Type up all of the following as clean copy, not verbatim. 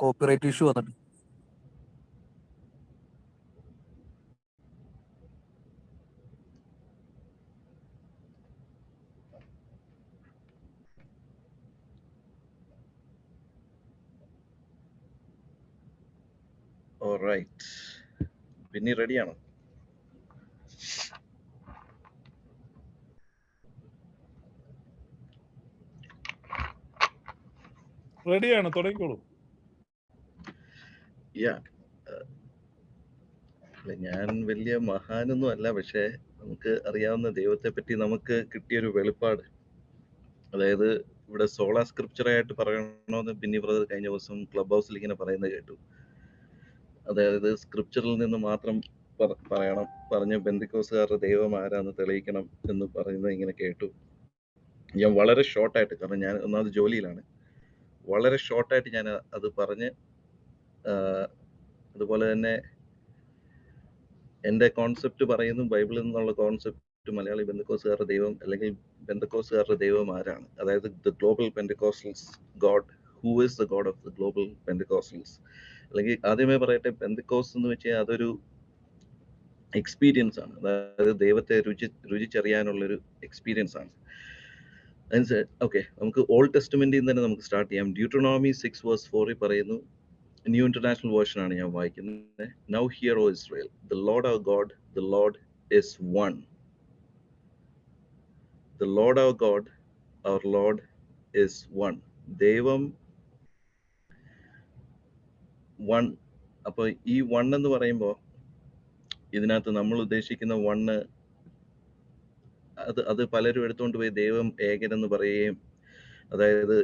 Copyright issue വന്നിട്ട്. Alright, പിന്നെ റെഡിയാണോ? റെഡിയാണ്, തുടങ്ങിക്കോളൂ. ഞാൻ വലിയ മഹാനൊന്നും അല്ല, പക്ഷേ നമുക്ക് അറിയാവുന്ന ദൈവത്തെ പറ്റി നമുക്ക് കിട്ടിയൊരു വെളിപ്പാട്, അതായത് ഇവിടെ സോളാ സ്ക്രിപ്ചറായിട്ട് പറയണമെന്ന് ബിന്നി ബ്രദർ കഴിഞ്ഞ ദിവസം ക്ലബ് ഹൗസിൽ ഇങ്ങനെ പറയുന്നത് കേട്ടു. അതായത് സ്ക്രിപ്ചറിൽ നിന്ന് മാത്രം പറഞ്ഞ് ബെന്തിക്കോസുകാരുടെ ദൈവം ആരാന്ന് തെളിയിക്കണം എന്ന് പറയുന്നത് ഇങ്ങനെ കേട്ടു. ഞാൻ വളരെ ഷോർട്ടായിട്ട്, കാരണം ഞാൻ ഒന്നാമത് ജോലിയിലാണ്, വളരെ ഷോർട്ടായിട്ട് ഞാൻ അത് പറഞ്ഞ്, അതുപോലെ തന്നെ എൻ്റെ കോൺസെപ്റ്റ് പറയുന്നു, ബൈബിളിൽ നിന്നുള്ള കോൺസെപ്റ്റ് മലയാളി ബെന്തക്കോസുകാരുടെ ദൈവം അല്ലെങ്കിൽ ബെന്തക്കോസുകാരുടെ ദൈവം ആരാണ്, അതായത് the global Pentecostals God, who is the God of the global Pentecostals. അല്ലെങ്കിൽ ആദ്യമേ പറയട്ടെ, പെന്തക്കോസ് എന്ന് വെച്ചാൽ അതൊരു എക്സ്പീരിയൻസ് ആണ്, അതായത് ദൈവത്തെ രുചിച്ചറിയാനുള്ളൊരു എക്സ്പീരിയൻസ് ആണ്. ഓക്കെ, നമുക്ക് ഓൾഡ് ടെസ്റ്റ്മെന്റിൽ നിന്ന് തന്നെ നമുക്ക് സ്റ്റാർട്ട് ചെയ്യാം. ഡ്യൂട്ടറോണോമി 6:4 പറയുന്നു, ന്യൂ ഇന്റർനാഷണൽ വേർഷൻ ആണ് ഞാൻ വായിക്കുന്നത്. Now hear O Israel, the Lord our God, the Lord is one. The Lord our God, our Lord is one. ദൈവം വൺ. അപ്പോൾ ഈ വൺ എന്ന് പറയുമ്പോൾ ഇതിനകത്ത് നമ്മൾ ഉദ്ദേശിക്കുന്ന വണ്ണ്, അത് പലരും എടുത്തുകൊണ്ട് പോയി ദൈവം ഏകനെന്ന് പറയുകയും, അതായത്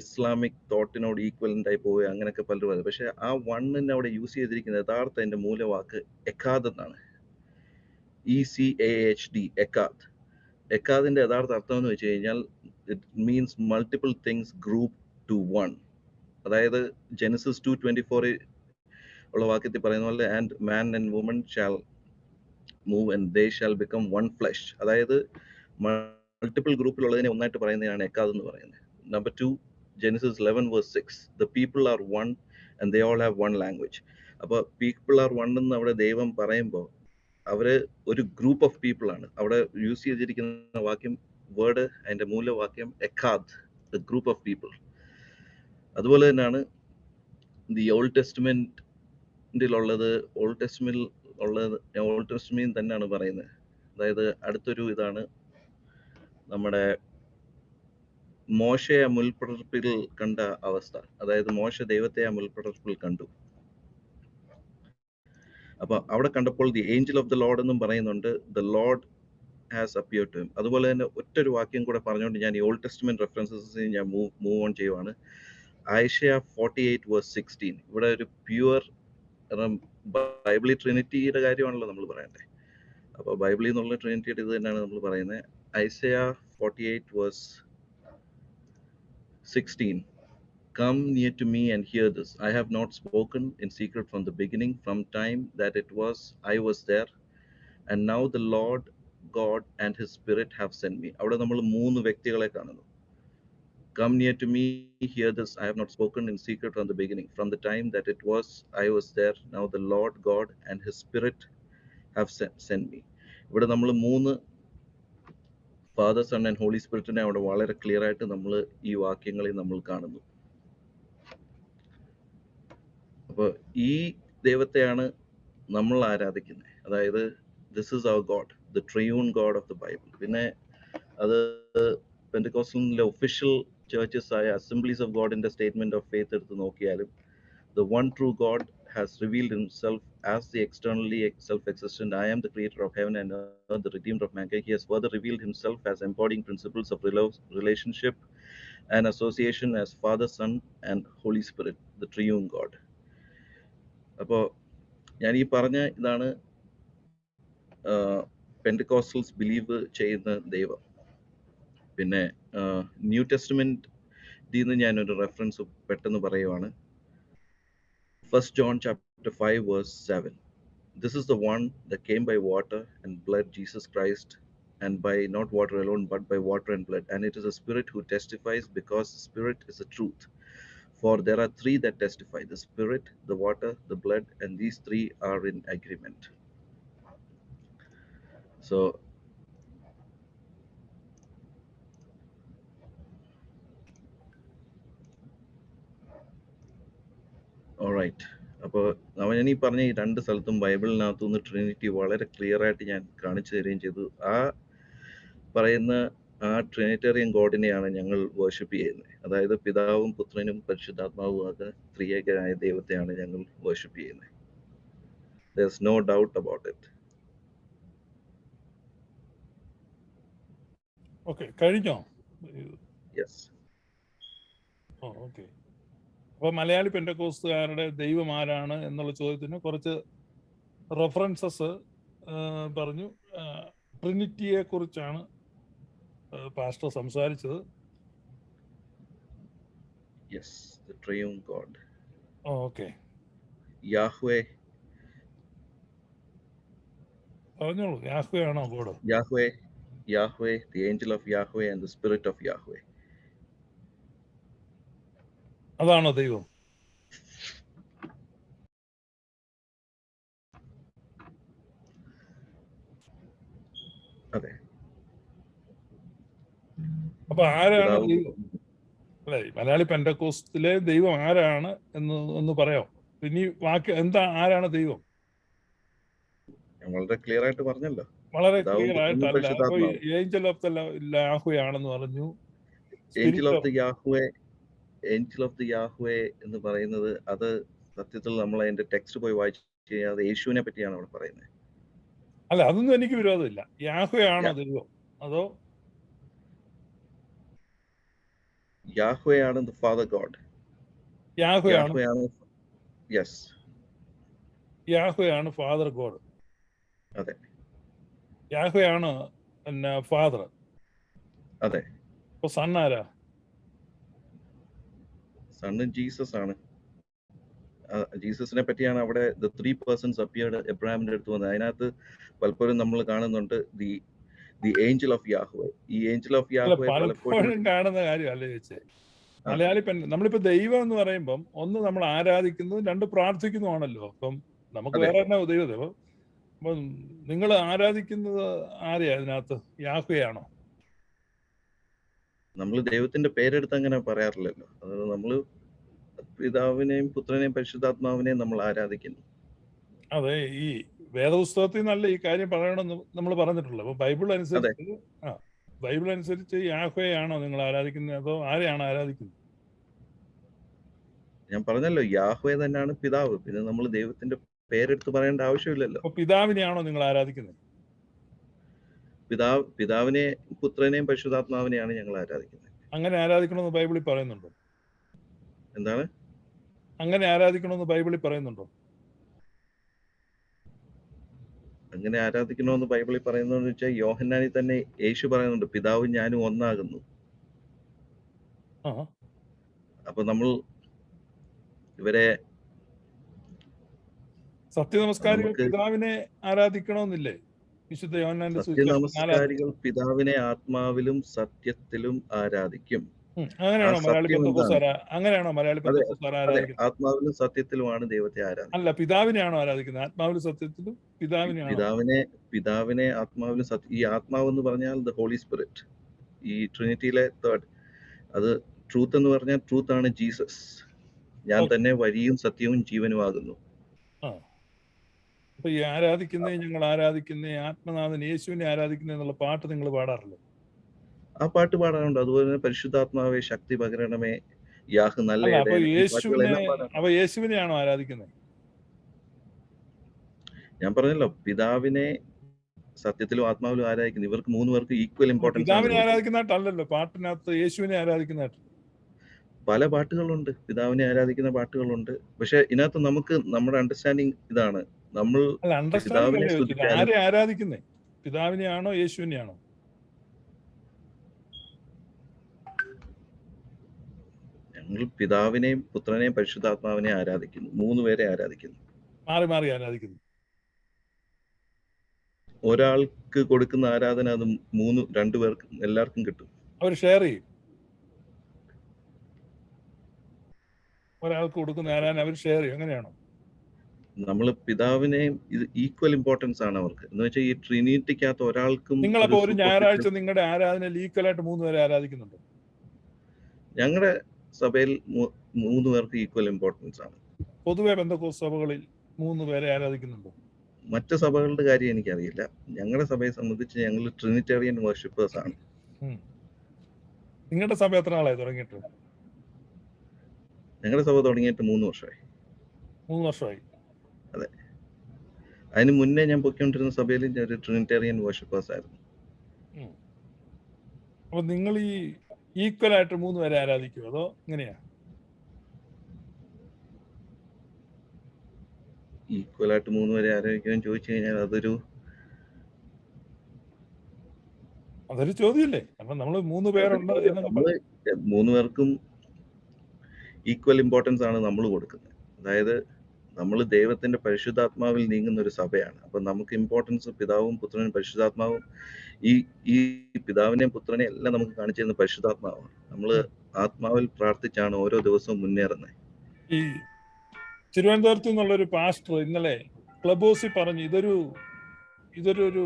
ഇസ്ലാമിക് തോട്ടിനോട് ഈക്വലന്റ് ആയി പോവുക, അങ്ങനെയൊക്കെ പലരും പറയും. പക്ഷെ ആ വണ്ണിനെ അവിടെ യൂസ് ചെയ്തിരിക്കുന്ന യഥാർത്ഥ അതിന്റെ മൂലവാക്ക് എക്കാദ് എന്നാണ്. ECAHD, എക്കാദ്. എക്കാദിന്റെ യഥാർത്ഥ അർത്ഥം എന്ന് വെച്ച് കഴിഞ്ഞാൽ it means multiple things group to one. അതായത് ജെനസിസ് 2:24 ഉള്ള വാക്യത്തിൽ പറയുന്ന പോലെ, and man and woman shall move and they shall become one flesh. അതായത് മൾട്ടിപ്പിൾ ഗ്രൂപ്പിലുള്ളതിനെ ഒന്നായിട്ട് പറയുന്നതാണ് എക്കാദ് എന്ന് പറയുന്നത്. Number 2, Genesis 11:6, the people are one and they all have one language. അപ്പോൾ പീപ്പിൾ ആർ വൺ എന്ന് അവിടെ ദൈവം പറയുമ്പോൾ അവര് ഒരു ഗ്രൂപ്പ് ഓഫ് പീപ്പിൾ ആണ്. അവിടെ യൂസ് ചെയ്തിരിക്കുന്ന വാക്യം, വേർഡ്, അതിന്റെ മൂലവാക്യം എക്കാദ്, ദ ഗ്രൂപ്പ് ഓഫ് പീപ്പിൾ. അതുപോലെ തന്നെയാണ് ദി ഓൾഡ് ടെസ്റ്റ്മെന്റിലുള്ളത്, ഓൾഡ് ടെസ്റ്റ്മെന്റ് തന്നെയാണ് പറയുന്നത്. അതായത് അടുത്തൊരു ഇതാണ് നമ്മുടെ മോശയെ ആ മുൾപ്പടർപ്പിൽ കണ്ട അവസ്ഥ. അതായത് മോശ ദൈവത്തെ ആ മുൾപ്പടർപ്പിൽ കണ്ടു. അപ്പൊ അവിടെ കണ്ടപ്പോൾ the angel of the Lord എന്നും പറയുന്നുണ്ട്, the Lord has appeared to him. അതുപോലെ തന്നെ ഒറ്റൊരു വാക്യം കൂടെ പറഞ്ഞുകൊണ്ട് ഞാൻ ഈ ഓൾഡ് ടെസ്റ്റ്മെന്റ് റെഫറൻസസ് ഞാൻ മൂവ് ഓൺ ചെയ്യുവാണ്. ഐഷയ 48:16. ഇവിടെ ഒരു പ്യുവർ, ബൈബിളിൽ ട്രിനിറ്റിയുടെ കാര്യമാണല്ലോ നമ്മൾ പറയണ്ടേ. അപ്പോൾ ബൈബിളിൽ നിന്നുള്ള ട്രിനിറ്റിയുടെ ഇത് തന്നെയാണ് നമ്മൾ പറയുന്നത്. Isaiah 48:16. Come near to me and hear this. I have not spoken in secret from the beginning, from time that I was there, and now the Lord God and his spirit have sent me. അവിടെ നമ്മൾ 3 വ്യക്തികളെ കാണുന്നു. Come near to me, hear this. I have not spoken in secret from the beginning, from the time that I was there, now the Lord God and his spirit have sent me. ഇവിടെ നമ്മൾ 3 father, Son and holy സ്പിരിറ്റിനെ അവിടെ വളരെ clear ആയിട്ട് നമ്മൾ ഈ വാക്യങ്ങളിൽ നമ്മൾ കാണുന്നു. അപ്പോൾ ഈ ദൈവത്തെയാണ് നമ്മൾ ആരാധിക്കുന്നത്. അതായത് this is our God, the triune God of the Bible. പിന്നെ അത് പെന്തക്കോസ്റ്റലിലെ ഒഫീഷ്യൽ ചർച്ചസ് ആയ അസംബ്ലീസ് ഓഫ് ഗോഡിന്റെ സ്റ്റേറ്റ്മെന്റ് ഓഫ് ഫെയ്ത്ത് എടുത്ത് നോക്കിയാലും, the one true God has revealed himself as the externally self-existent, I am the creator of heaven and earth, the redeemer of mankind. He has further revealed himself as embodying principles of relationship and association as Father, Son and Holy Spirit, the triune God. അപ്പോൾ ഞാൻ ഈ പറഞ്ഞ ഇതാണ് പെന്റക്കോസ്റ്റൽസ് believe ചെയ്യുന്ന ദൈവം. പിന്നെ new ടെസ്റ്റ്മെന്റിൽ നിന്ന് ഞാനൊരു റെഫറൻസ് പെട്ടെന്ന് പറയുവാണ്. 1 John chapter 5:7. This is the one that came by water and blood, Jesus Christ, and by not water alone, but by water and blood. And it is a spirit who testifies, because the spirit is the truth. For there are three that testify: the Spirit, the water, the blood, and these three are in agreement. So, all right. അപ്പോൾ അവൻ ഈ പറഞ്ഞ ഈ രണ്ട് സ്ഥലത്തും ബൈബിളിനകത്തുനിന്ന് Trinity വളരെ clear ആയിട്ട് ഞാൻ കാണിച്ചു തരികയും ചെയ്തു. ആ പറയുന്ന ആ ട്രിനിറ്റേറിയൻ ഗോഡിനെയാണ് ഞങ്ങൾ വർഷിപ്പ് ചെയ്യുന്നത്. അതായത് പിതാവും പുത്രനും പരിശുദ്ധാത്മാവും ആകുന്ന ത്രിയേകനായ ദൈവത്തെയാണ് ഞങ്ങൾ വർഷിപ്പ് ചെയ്യുന്നത്. There's no doubt about it. Okay, കഴിഞ്ഞോ? Yes. ഓക്കെ. അപ്പോൾ മലയാളി പെന്തക്കോസ്തുകാരുടെ ദൈവം ആരാണ് എന്നുള്ള ചോദ്യത്തിന് കുറച്ച് റെഫറൻസസ് പറഞ്ഞു. ട്രിനിറ്റിയെ കുറിച്ചാണ് പാസ്റ്റർ സംസാരിച്ചത്. Yes, the triune God. Okay, Yahweh, പറഞ്ഞോളൂ. യാഹ്വേ ആണോ God? Yahweh, the angel of Yahweh and the spirit of Yahweh. അതാണോ ദൈവം? അതെ. അപ്പൊ ആരാണ് പിതാവും ദൈവം? അല്ലെ, മലയാളി പെന്തക്കോസ്തിലെ ദൈവം ആരാണ് എന്ന് ഒന്ന് പറയാം. ഇനി വാക്ക് എന്താ, ആരാണ് ദൈവം? ഞാൻ വളരെ ക്ലിയർ ആയിട്ട് പറഞ്ഞല്ലോ. വളരെ പിതാവും ക്ലിയർ പുത്രനും ആയിട്ടല്ല. അപ്പൊ പരിശുദ്ധാത്മാവും. ഏഞ്ചൽ ഓഫ് ദ യാഹ്വേ ആണെന്ന് പറഞ്ഞു. Angel spirit of the Yahweh എന്ന് പറയുന്നത് അത് സത്യത്തിൽ നമ്മൾ അതിന്റെ ടെക്സ്റ്റ് പോയി വായിച്ചു കഴിഞ്ഞാൽ അത് യേശുവിനെ പറ്റിയാണ് അവിടെ പറയുന്നത്. അല്ല, അതൊന്നും എനിക്ക് വിരോധമില്ല. യാഹ്വേ ആണോ ദൈവം, അതോ യാഹ്വേ ആണ് the Father God. യാഹ്വേ ആണ് yes. യാഹ്വേ ആണ് ഫാദർ ഗോഡ്. അതെ. യാഹ്വേ ആണ് പിന്നെ ഫാദർ. അതെ. അപ്പൊ സൺ ആരാ? സൺ ജീസസ് ആണ്. ജീസസിനെ പറ്റിയാണ് അവിടെ the three persons appeared എബ്രഹാമിന്റെ അടുത്ത് വന്നത്. അതിനകത്ത് പലപ്പോഴും നമ്മൾ കാണുന്നുണ്ട് the angel of Yahweh. ഈ angel of Yahweh പലപ്പോഴും കാണുന്ന കാര്യമല്ല ചോദിച്ചേ. മലയാളി നമ്മളിപ്പോ ദൈവം എന്ന് പറയുമ്പം ഒന്ന് നമ്മൾ ആരാധിക്കുന്നതും രണ്ട് പ്രാർത്ഥിക്കുന്നതുമാണല്ലോ. അപ്പം നമുക്ക് വേറെ തന്നെ ദൈവം. അപ്പൊ നിങ്ങൾ ആരാധിക്കുന്നത് ആരെയാ അതിനകത്ത്? യാഹ്വേ ആണോ? നമ്മൾ ദൈവത്തിന്റെ പേരെടുത്ത് അങ്ങനെ പറയാറില്ലല്ലോ. അതായത് നമ്മള് പിതാവിനെയും പുത്രനെയും പരിശുദ്ധാത്മാവിനെയും നമ്മൾ ആരാധിക്കുന്നു. അതെ, ഈ വേദപുസ്തകത്തിൽ നിന്നല്ല ഈ കാര്യം പറയണമെന്ന് നമ്മൾ പറഞ്ഞിട്ടുള്ളത്. അപ്പൊ ബൈബിൾ അനുസരിച്ച് യാഹ്വേ ആണോ നിങ്ങൾ ആരാധിക്കുന്നത്, അതോ ആരെയാണ് ആരാധിക്കുന്നത്? ഞാൻ പറഞ്ഞല്ലോ, യാഹ്വേ തന്നെയാണ് പിതാവ്. പിന്നെ നമ്മൾ ദൈവത്തിന്റെ പേരെടുത്ത് പറയേണ്ട ആവശ്യമില്ലല്ലോ. അപ്പൊ പിതാവിനെയാണോ നിങ്ങൾ ആരാധിക്കുന്നത്? പിതാവിനെ, പുത്രനെയും പരിശുദ്ധാത്മാവിനെയാണ് ഞങ്ങൾ ആരാധിക്കുന്നത്. അങ്ങനെ ആരാധിക്കണമെന്ന് ബൈബിളിൽ പറയുന്നുണ്ടോ? എന്താണ്? അങ്ങനെ ആരാധിക്കണമെന്ന് ബൈബിളിൽ പറയുന്നുണ്ടോ? അങ്ങനെ ആരാധിക്കണമെന്ന് ബൈബിളിൽ പറയുന്നതെന്ന് വെച്ചാൽ യോഹന്നാനിൽ തന്നെ യേശു പറയുന്നുണ്ട്, പിതാവും ഞാനും ഒന്നാകുന്നു. അപ്പൊ നമ്മൾ ഇവരെ സത്യനമസ്കാരികൾ പിതാവിനെ ആരാധിക്കണമെന്നില്ലേ? വിശുദ്ധ യോഹന്നാന്റെ സത്യനമസ്കാരികൾ പിതാവിനെ ആത്മാവിലും സത്യത്തിലും ആരാധിക്കും. അങ്ങനെയാണോ മലയാളി പെന്തക്കോസ്തുകാർ ആരാധിക്കുന്നത്? ആത്മാവിലും സത്യത്തിലുമാണ് ദൈവത്തെ ആരാധിക്കുന്നത്. അല്ല, പിതാവിനെയാണോ ആരാധിക്കുന്നത്? ആത്മാവിലും സത്യത്തിലും പിതാവിനെ ആത്മാവിലും ഈ ആത്മാവ് എന്ന് പറഞ്ഞാൽ ദ ഹോളി സ്പിരിറ്റ്, ഈ ട്രിനിറ്റിയിലെ തേർഡ്. അത് ട്രൂത്ത് എന്ന് പറഞ്ഞാൽ ട്രൂത്ത് ആണ് ജീസസ്. ഞാൻ തന്നെ വഴിയും സത്യവും ജീവനുമാകുന്നു. അപ്പൊ ഈ ഞങ്ങൾ ആരാധിക്കുന്ന ആത്മനാഥൻ യേശുവിനെ ആരാധിക്കുന്ന എന്നുള്ള പാട്ട് നിങ്ങൾ പാടാറില്ലേ? ആ പാട്ട് പാടാറുണ്ട്. അതുപോലെ തന്നെ പരിശുദ്ധാത്മാവെ ശക്തി പകരണമേ, യാഹ് നല്ല. അപ്പൊ യേശുവിനെയാണോ ആരാധിക്കുന്നത്? ഞാൻ പറഞ്ഞല്ലോ, പിതാവിനെ സത്യത്തിലും ആത്മാവിലും ആരാധിക്കുന്നു. ഇവർക്ക് മൂന്ന് പേർക്ക് ഈക്വൽ ഇമ്പോർട്ടൻസ്. പിതാവിനെ ആരാധിക്കുന്നതായിട്ടല്ലോ പാട്ടിനകത്ത് യേശുവിനെ ആരാധിക്കുന്നതായിട്ട് പല പാട്ടുകളുണ്ട്, പിതാവിനെ ആരാധിക്കുന്ന പാട്ടുകളുണ്ട്. പക്ഷെ ഇതിനകത്ത് നമുക്ക് നമ്മുടെ അണ്ടർസ്റ്റാൻഡിങ് ഇതാണ്, നമ്മൾ ആരെ ആരാധിക്കുന്നേ? പിതാവിനെയാണോ യേശുവിനെയാണോ? ഞങ്ങൾ പിതാവിനെയും പുത്രനെയും പരിശുദ്ധാത്മാവിനെയും ആരാധിക്കുന്നു. മൂന്ന് പേരെ ആരാധിക്കുന്നു. മാറി മാറി ആരാധിക്കുന്നു. ഒരാൾക്ക് കൊടുക്കുന്ന ആരാധന അത് രണ്ടു പേർക്കും എല്ലാവർക്കും കിട്ടും. അവർ ഷെയർ ചെയ്യും. ഒരാൾക്ക് കൊടുക്കുന്ന ആരാധന അവർ ഷെയർ ചെയ്യും, അങ്ങനെയാണോ? നമ്മൾ പിതാവിനെയും ഇത് ഈക്വൽ ഇമ്പോർട്ടൻസ് ആണ് അവർക്ക്. എന്ന് വെച്ചാൽ ഈ ട്രിനിറ്റിക്കകത്ത് ഒരാൾക്കും നിങ്ങളപ്പോ ഒരു ഞായറാഴ്ച superficial- നിങ്ങളുടെ ആരാധനയിൽ ഈക്വലായിട്ട് 3 പേരെ ആരാധിക്കുന്നുണ്ടോ? ഞങ്ങളുടെ സഭയിൽ 3 പേർക്ക് ഈക്വൽ ഇമ്പോർട്ടൻസ് ആണ്. പൊതുവെ പെന്തക്കോസ്ത് സഭകളിൽ 3 പേരെ ആരാധിക്കുന്നുണ്ടോ? മറ്റ് സഭകളുടെ കാര്യം എനിക്കറിയില്ല. ഞങ്ങളുടെ സഭയെ സംബന്ധിച്ച് ഞങ്ങൾ ട്രിനിറ്റേറിയൻ വർഷിപ്പേഴ്സ് ആണ്. നിങ്ങളുടെ സഭ എത്ര നാളായി തുടങ്ങിയിട്ട്? ഞങ്ങളുടെ സഭ തുടങ്ങിയിട്ട് 3 വർഷമായി. 3 വർഷമായി. അതെ. അതിന് മുന്നേ ഞാൻ പൊയ്ക്കൊണ്ടിരുന്ന സഭയിൽ ഒരു ട്രിനിറ്റേറിയൻ വർഷിപ്പേഴ്സ് ആയിരുന്നു. അപ്പൊ നിങ്ങൾ ഈ ഈക്വലായിട്ട് 3 പേരെ ആരാധിക്കുമോ അതോ എങ്ങനെയാ? ഈക്വലായിട്ട് 3 പേരെ ആരാധിക്കുമെന്ന് ചോദിച്ചു കഴിഞ്ഞാൽ അതൊരു ചോദ്യമല്ലേ. അപ്പൊ നമ്മൾ 3 പേരുണ്ട് എന്നൊക്കെ നമ്മള് 3 പേർക്കും ഈക്വൽ ഇമ്പോർട്ടൻസ് ആണ് നമ്മൾ കൊടുക്കുന്നത്. അതായത് നമ്മൾ ദൈവത്തിന്റെ പരിശുദ്ധാത്മാവിൽ നീങ്ങുന്ന ഒരു സഭയാണ്. അപ്പൊ നമുക്ക് ഇമ്പോർട്ടൻസ് പിതാവും പുത്രനും പരിശുദ്ധാത്മാവും ഈ പിതാവിനെയും പുത്രനെയും എല്ലാം നമുക്ക് കാണിച്ചു തരുന്ന പരിശുദ്ധാത്മാവാണ്. നമ്മള് ആത്മാവിൽ പ്രാർത്ഥിച്ചാണ് ഓരോ ദിവസവും മുന്നേറുന്നത്. ഈ തിരുവനന്തപുരത്ത് നിന്നുള്ളൊരു പാസ്റ്റർ ഇന്നലെ ക്ലബ് ഹൗസിൽ പറഞ്ഞു ഇതൊരു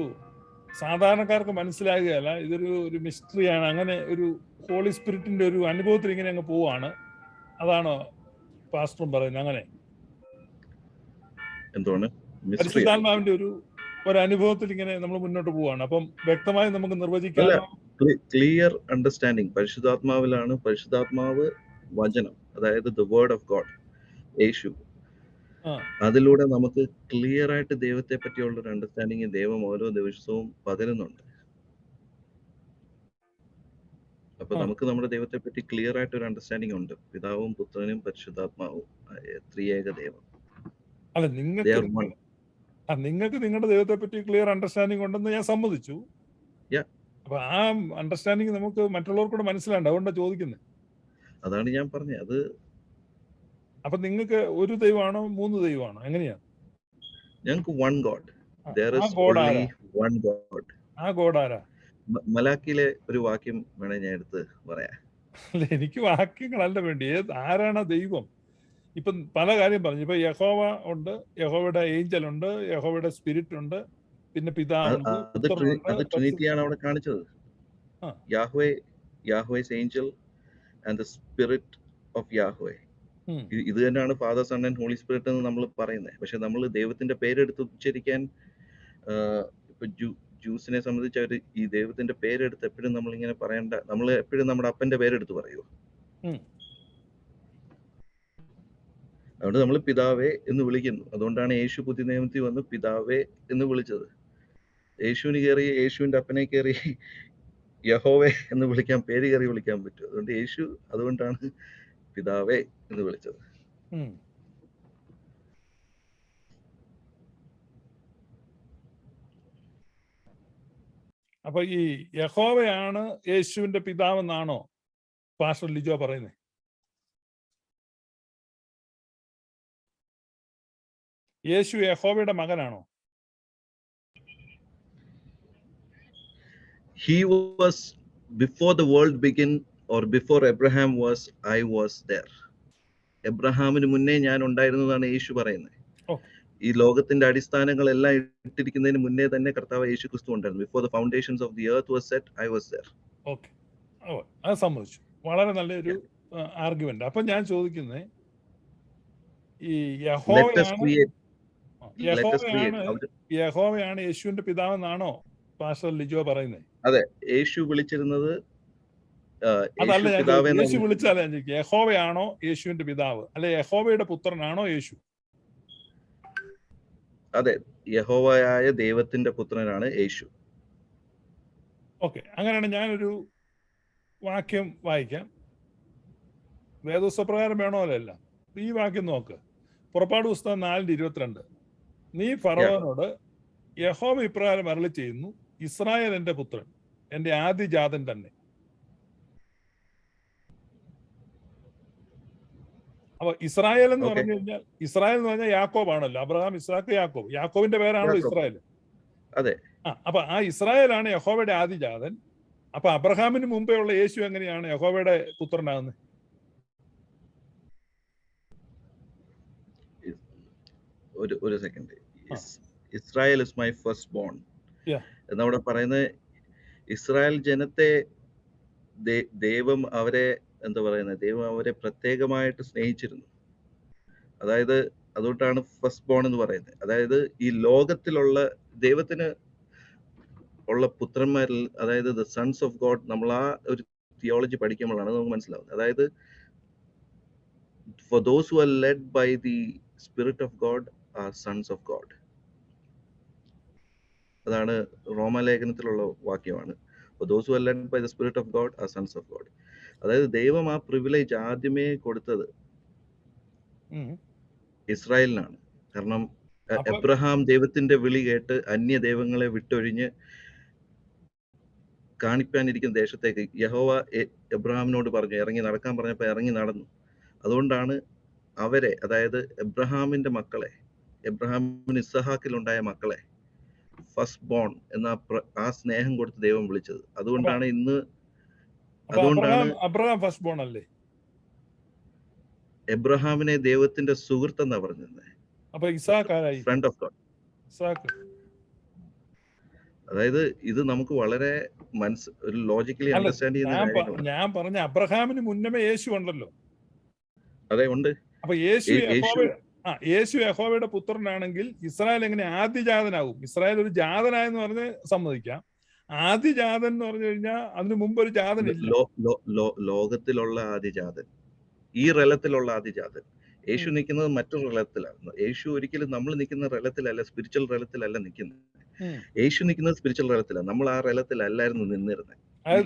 സാധാരണക്കാർക്ക് മനസ്സിലാകുകയല്ല, ഇതൊരു മിസ്റ്ററിയാണ്, അങ്ങനെ ഒരു ഹോളി സ്പിരിറ്റിന്റെ ഒരു അനുഭവത്തിൽ ഇങ്ങനെ അങ്ങ് പോവാണ്. അതാണോ പാസ്റ്ററും പറയുന്നത്? അങ്ങനെ എന്താണ് പരിശുദ്ധാത്മാവിന്റെ ഒരു അനുഭവത്തിൽ ഇങ്ങനെ നമ്മൾ മുന്നോട്ട് പോവാണ്. അപ്പം വ്യക്തമായി നമുക്ക് നിർവചിക്കാനോ? Clear understanding പരിശുദ്ധാത്മാവിലാണ്. പരിശുദ്ധാത്മാവ് വചനം, അതായത് ദ വേർഡ് ഓഫ് ഗോഡ്, യേശു. അതിലൂടെ നമുക്ക് ക്ലിയർ ആയിട്ട് ദൈവത്തെ പറ്റിയുള്ള ഒരു അണ്ടർസ്റ്റാൻഡിങ് ദൈവം ഓരോ ദിവസവും പകരുന്നുണ്ട്. അപ്പൊ നമുക്ക് നമ്മുടെ ദൈവത്തെ പറ്റി ക്ലിയർ ആയിട്ട് ഒരു അണ്ടർസ്റ്റാൻഡിങ് ഉണ്ട്. പിതാവും പുത്രനും പരിശുദ്ധാത്മാവും ത്രിയേക ദൈവം. അല്ല, നിങ്ങൾക്ക് നിങ്ങളുടെ ദൈവത്തെ പറ്റി ക്ലിയർ അണ്ടർസ്റ്റാൻഡിങ് ഉണ്ടെന്ന് ഞാൻ സമ്മതിച്ചു. അപ്പൊ ആ അണ്ടർസ്റ്റാൻഡിങ് നമുക്ക് മറ്റുള്ളവർക്കൂടെ മനസ്സിലാണ്ട്, അതുകൊണ്ടാണ് ചോദിക്കുന്നത്. അതാണ് ഞാൻ പറഞ്ഞത്. അത് അപ്പൊ നിങ്ങൾക്ക് ഒരു ദൈവമാണോ 3 ദൈവമാണോ, എങ്ങനെയാ? ഞങ്ങൾക്ക് one God. There is only one God. ആ ഗോഡ് ആരാ? മലാക്കിയിലെ ഒരു വാക്യം വേണേ ഞാൻ എടുത്ത് പറയാം. അല്ല, എനിക്ക് വാക്യങ്ങളല്ല വേണ്ടി, ആരാണ് ദൈവം? ഇപ്പം പല കാര്യം പറഞ്ഞു. ഇപ്പൊ യഹോവ ഉണ്ട്, യഹോവയുടെ ഏഞ്ചൽ ഉണ്ട്, യഹോവയുടെ സ്പിരിറ്റ് ഉണ്ട്, പിന്നെ പിതാവുണ്ട്. അത് ട്രിനിറ്റിയാണ് അവിടെ കാണിച്ചത്. Yahweh's angel and the spirit of Yahweh. ഇത് തന്നെയാണ് Father, Son and Holy Spirit എന്ന് നമ്മൾ പറയുന്നത്. പക്ഷെ നമ്മൾ ദൈവത്തിന്റെ പേരെടുത്ത് ഉച്ചരിക്കാൻ, ഇപ്പൊ ജ്യൂസിനെ സംബന്ധിച്ച് അവർ ഈ ദൈവത്തിന്റെ പേരെടുത്ത് എപ്പോഴും നമ്മൾ ഇങ്ങനെ പറയണ്ട. നമ്മൾ എപ്പോഴും നമ്മുടെ അപ്പന്റെ പേരെടുത്ത് പറയുമോ? അതുകൊണ്ട് നമ്മൾ പിതാവേ എന്ന് വിളിക്കുന്നു. അതുകൊണ്ടാണ് യേശു പുതിയ നിയമത്തിൽ വന്ന് പിതാവേ എന്ന് വിളിച്ചത്. യേശുവിന് കയറി യേശുവിന്റെ അപ്പനെ കയറി യഹോവേ എന്ന് വിളിക്കാൻ, പേര് കയറി വിളിക്കാൻ പറ്റും. അതുകൊണ്ട് യേശു അതുകൊണ്ടാണ് പിതാവേ എന്ന് വിളിച്ചത്. അപ്പൊ ഈ യഹോവയാണ് യേശുവിന്റെ പിതാവെന്നാണോ പാസ്റ്റർ ലിജോ പറയുന്നത്? യേശു യഹോവയുടെ മകനാണോ? He was before the world began, or before Abraham was, I was there. എബ്രഹാമിന് മുന്നേ ഞാൻ ഉണ്ടായിരുന്നതാണ് യേശു പറയുന്നത്. ഈ ലോകത്തിന്റെ അടിസ്ഥാനങ്ങളെല്ലാം ഇട്ടിരിക്കുന്നതിന് മുന്നേ തന്നെ കർത്താവ് യേശു ക്രിസ്തു ഉണ്ടായിരുന്നു. Before the foundations of the earth was set, I was there. Okay, അത് സമ്മതിച്ചു. വളരെ നല്ലൊരു ആർഗ്യുമെന്റ്. അപ്പൊ ഞാൻ ചോദിക്കുന്നത്, ഈ യഹോവയാണ് യേശുവിന്റെ പിതാവെന്നാണോ പാസ്റ്റർ ലിജോ പറയുന്നത്? അതെ, യേശു വിളിച്ചിരുന്നത് അതല്ല, യേശു വിളിച്ചാലേ യഹോവയാണോ യേശുവിന്റെ പിതാവ്, അല്ലെ യഹോവയുടെ പുത്രനാണോ യേശു? അതെ, യഹോവയായ ദൈവത്തിന്റെ പുത്രനാണ് യേശു. ഓക്കെ, അങ്ങനെയാണ്. ഞാനൊരു വാക്യം വായിക്കാം. വേദോസ്തപ്രകാരം വേണോ അല്ല, ഈ വാക്യം നോക്ക്. പുറപ്പാട് പുസ്തകം 4:22. നീ ഫറവോനോട് യഹോവ ഇപ്രകാരം അരുളി ചെയ്യുന്നു, ഇസ്രായേൽ എന്റെ പുത്രൻ, എന്റെ ആദ്യജാതൻ തന്നെ. അപ്പൊ ഇസ്രായേൽ എന്ന് പറഞ്ഞു കഴിഞ്ഞാൽ, ഇസ്രായേൽ എന്ന് പറഞ്ഞാൽ യാക്കോബാണല്ലോ. അബ്രഹാം, ഇസ്ഹാക്ക്, യാക്കോബ്. യാക്കോബിന്റെ പേരാണല്ലോ ഇസ്രായേൽ. അതെ. അപ്പൊ ആ ഇസ്രായേലാണ് യഹോവയുടെ ആദിജാതൻ. അപ്പൊ അബ്രഹാമിന് മുമ്പേ ഉള്ള യേശു എങ്ങനെയാണ് യഹോവയുടെ പുത്രനാകുന്നത്? ഒരു സെക്കൻഡ്. ആ. Israel is my first bone Yeah. എന്നവിടെ പറയുന്നത്. ഇസ്രായേൽ ജനത്തെ ദൈവം അവരെ എന്താ പറയുന്നത്, ദൈവം അവരെ പ്രത്യേകമായിട്ട് സ്നേഹിച്ചിരുന്നു. അതായത് അതുകൊണ്ടാണ് ഫസ്റ്റ് ബോൺ എന്ന് പറയുന്നത്. അതായത് ഈ ലോകത്തിലുള്ള ദൈവത്തിന് ഉള്ള പുത്രന്മാരിൽ, അതായത് ദ സൺസ് ഓഫ് ഗോഡ്, നമ്മൾ ആ ഒരു തിയോളജി പഠിക്കുമ്പോഴാണ് നമുക്ക് മനസ്സിലാവുന്നത്. അതായത് for those who are led by the spirit of God are sons of God. അതാണ് റോമാലേഖനത്തിലുള്ള വാക്യമാണ്. For those who are led by the spirit of God are sons of God. അതായത് ദൈവം ആ പ്രിവിലേജ് ആദ്യമേ കൊടുത്തത് ഇസ്രായേലിനാണ്. കാരണം എബ്രഹാം ദൈവത്തിന്റെ വിളി കേട്ട് അന്യ ദൈവങ്ങളെ വിട്ടൊഴിഞ്ഞ് കാണിപ്പാനിരിക്കുന്ന ദേശത്തേക്ക് യഹോവ എബ്രഹാമിനോട് പറഞ്ഞു, ഇറങ്ങി നടക്കാൻ പറഞ്ഞപ്പോൾ ഇറങ്ങി നടന്നു. അതുകൊണ്ടാണ് അവരെ, അതായത് എബ്രഹാമിന്റെ മക്കളെ, എബ്രഹാമിന് ഇസ്ഹാക്കിലുണ്ടായ മക്കളെ ഫസ്റ്റ് ബോൺ എന്ന ആ സ്നേഹം കൊടുത്ത് ദൈവം വിളിച്ചത്. അതുകൊണ്ടാണ് ഇന്ന്, അതുകൊണ്ടാണ് അബ്രഹാം ഫസ്റ്റ് ബോൺ അല്ലേ? എബ്രഹാമിനെ ദൈവത്തിന്റെ സുഹൃത്ത് എന്നാ പറഞ്ഞത്. അപ്പൊ ഇസാക്ക് ആരായി? Friend of God. അതായത് ഇത് നമുക്ക് വളരെ ഒരു ലോജിക്കലി അണ്ടർസ്റ്റാൻഡ് ചെയ്യുന്ന. ഞാൻ പറഞ്ഞ അബ്രഹാമിന് മുന്നമേ യേശു ഉണ്ടല്ലോ. അതെ, ഉണ്ട്. അപ്പൊ യേശു യഹോവയുടെ പുത്രനാണെങ്കിൽ ഇസ്രായേൽ എങ്ങനെ ആദ്യജാതനാകും? ഇസ്രായേൽ ഒരു ജാതനായെന്ന് പറഞ്ഞ് സമ്മതിക്കാം. ആദ്യജാതൻ എന്ന് പറഞ്ഞു കഴിഞ്ഞാൽ അതിനു മുമ്പ് ഒരു ജാതൻ ഇല്ല. ലോകത്തിലുള്ള ആദ്യജാതൻ, ഈ റലത്തിലുള്ള ആദ്യജാതൻ. യേശു നിൽക്കുന്നത് മറ്റൊരു റലത്തിലാണ്. യേശു ഒരിക്കലും നമ്മൾ നിൽക്കുന്ന റലത്തിലല്ല, സ്പിരിച്വൽ റലത്തിലല്ല നിൽക്കുന്നത്. യേശു നിൽക്കുന്നത് സ്പിരിച്വൽ റലത്തിലാണ്. നമ്മൾ ആ റലത്തിലല്ലായിരുന്നു നിന്നിരുന്നത്.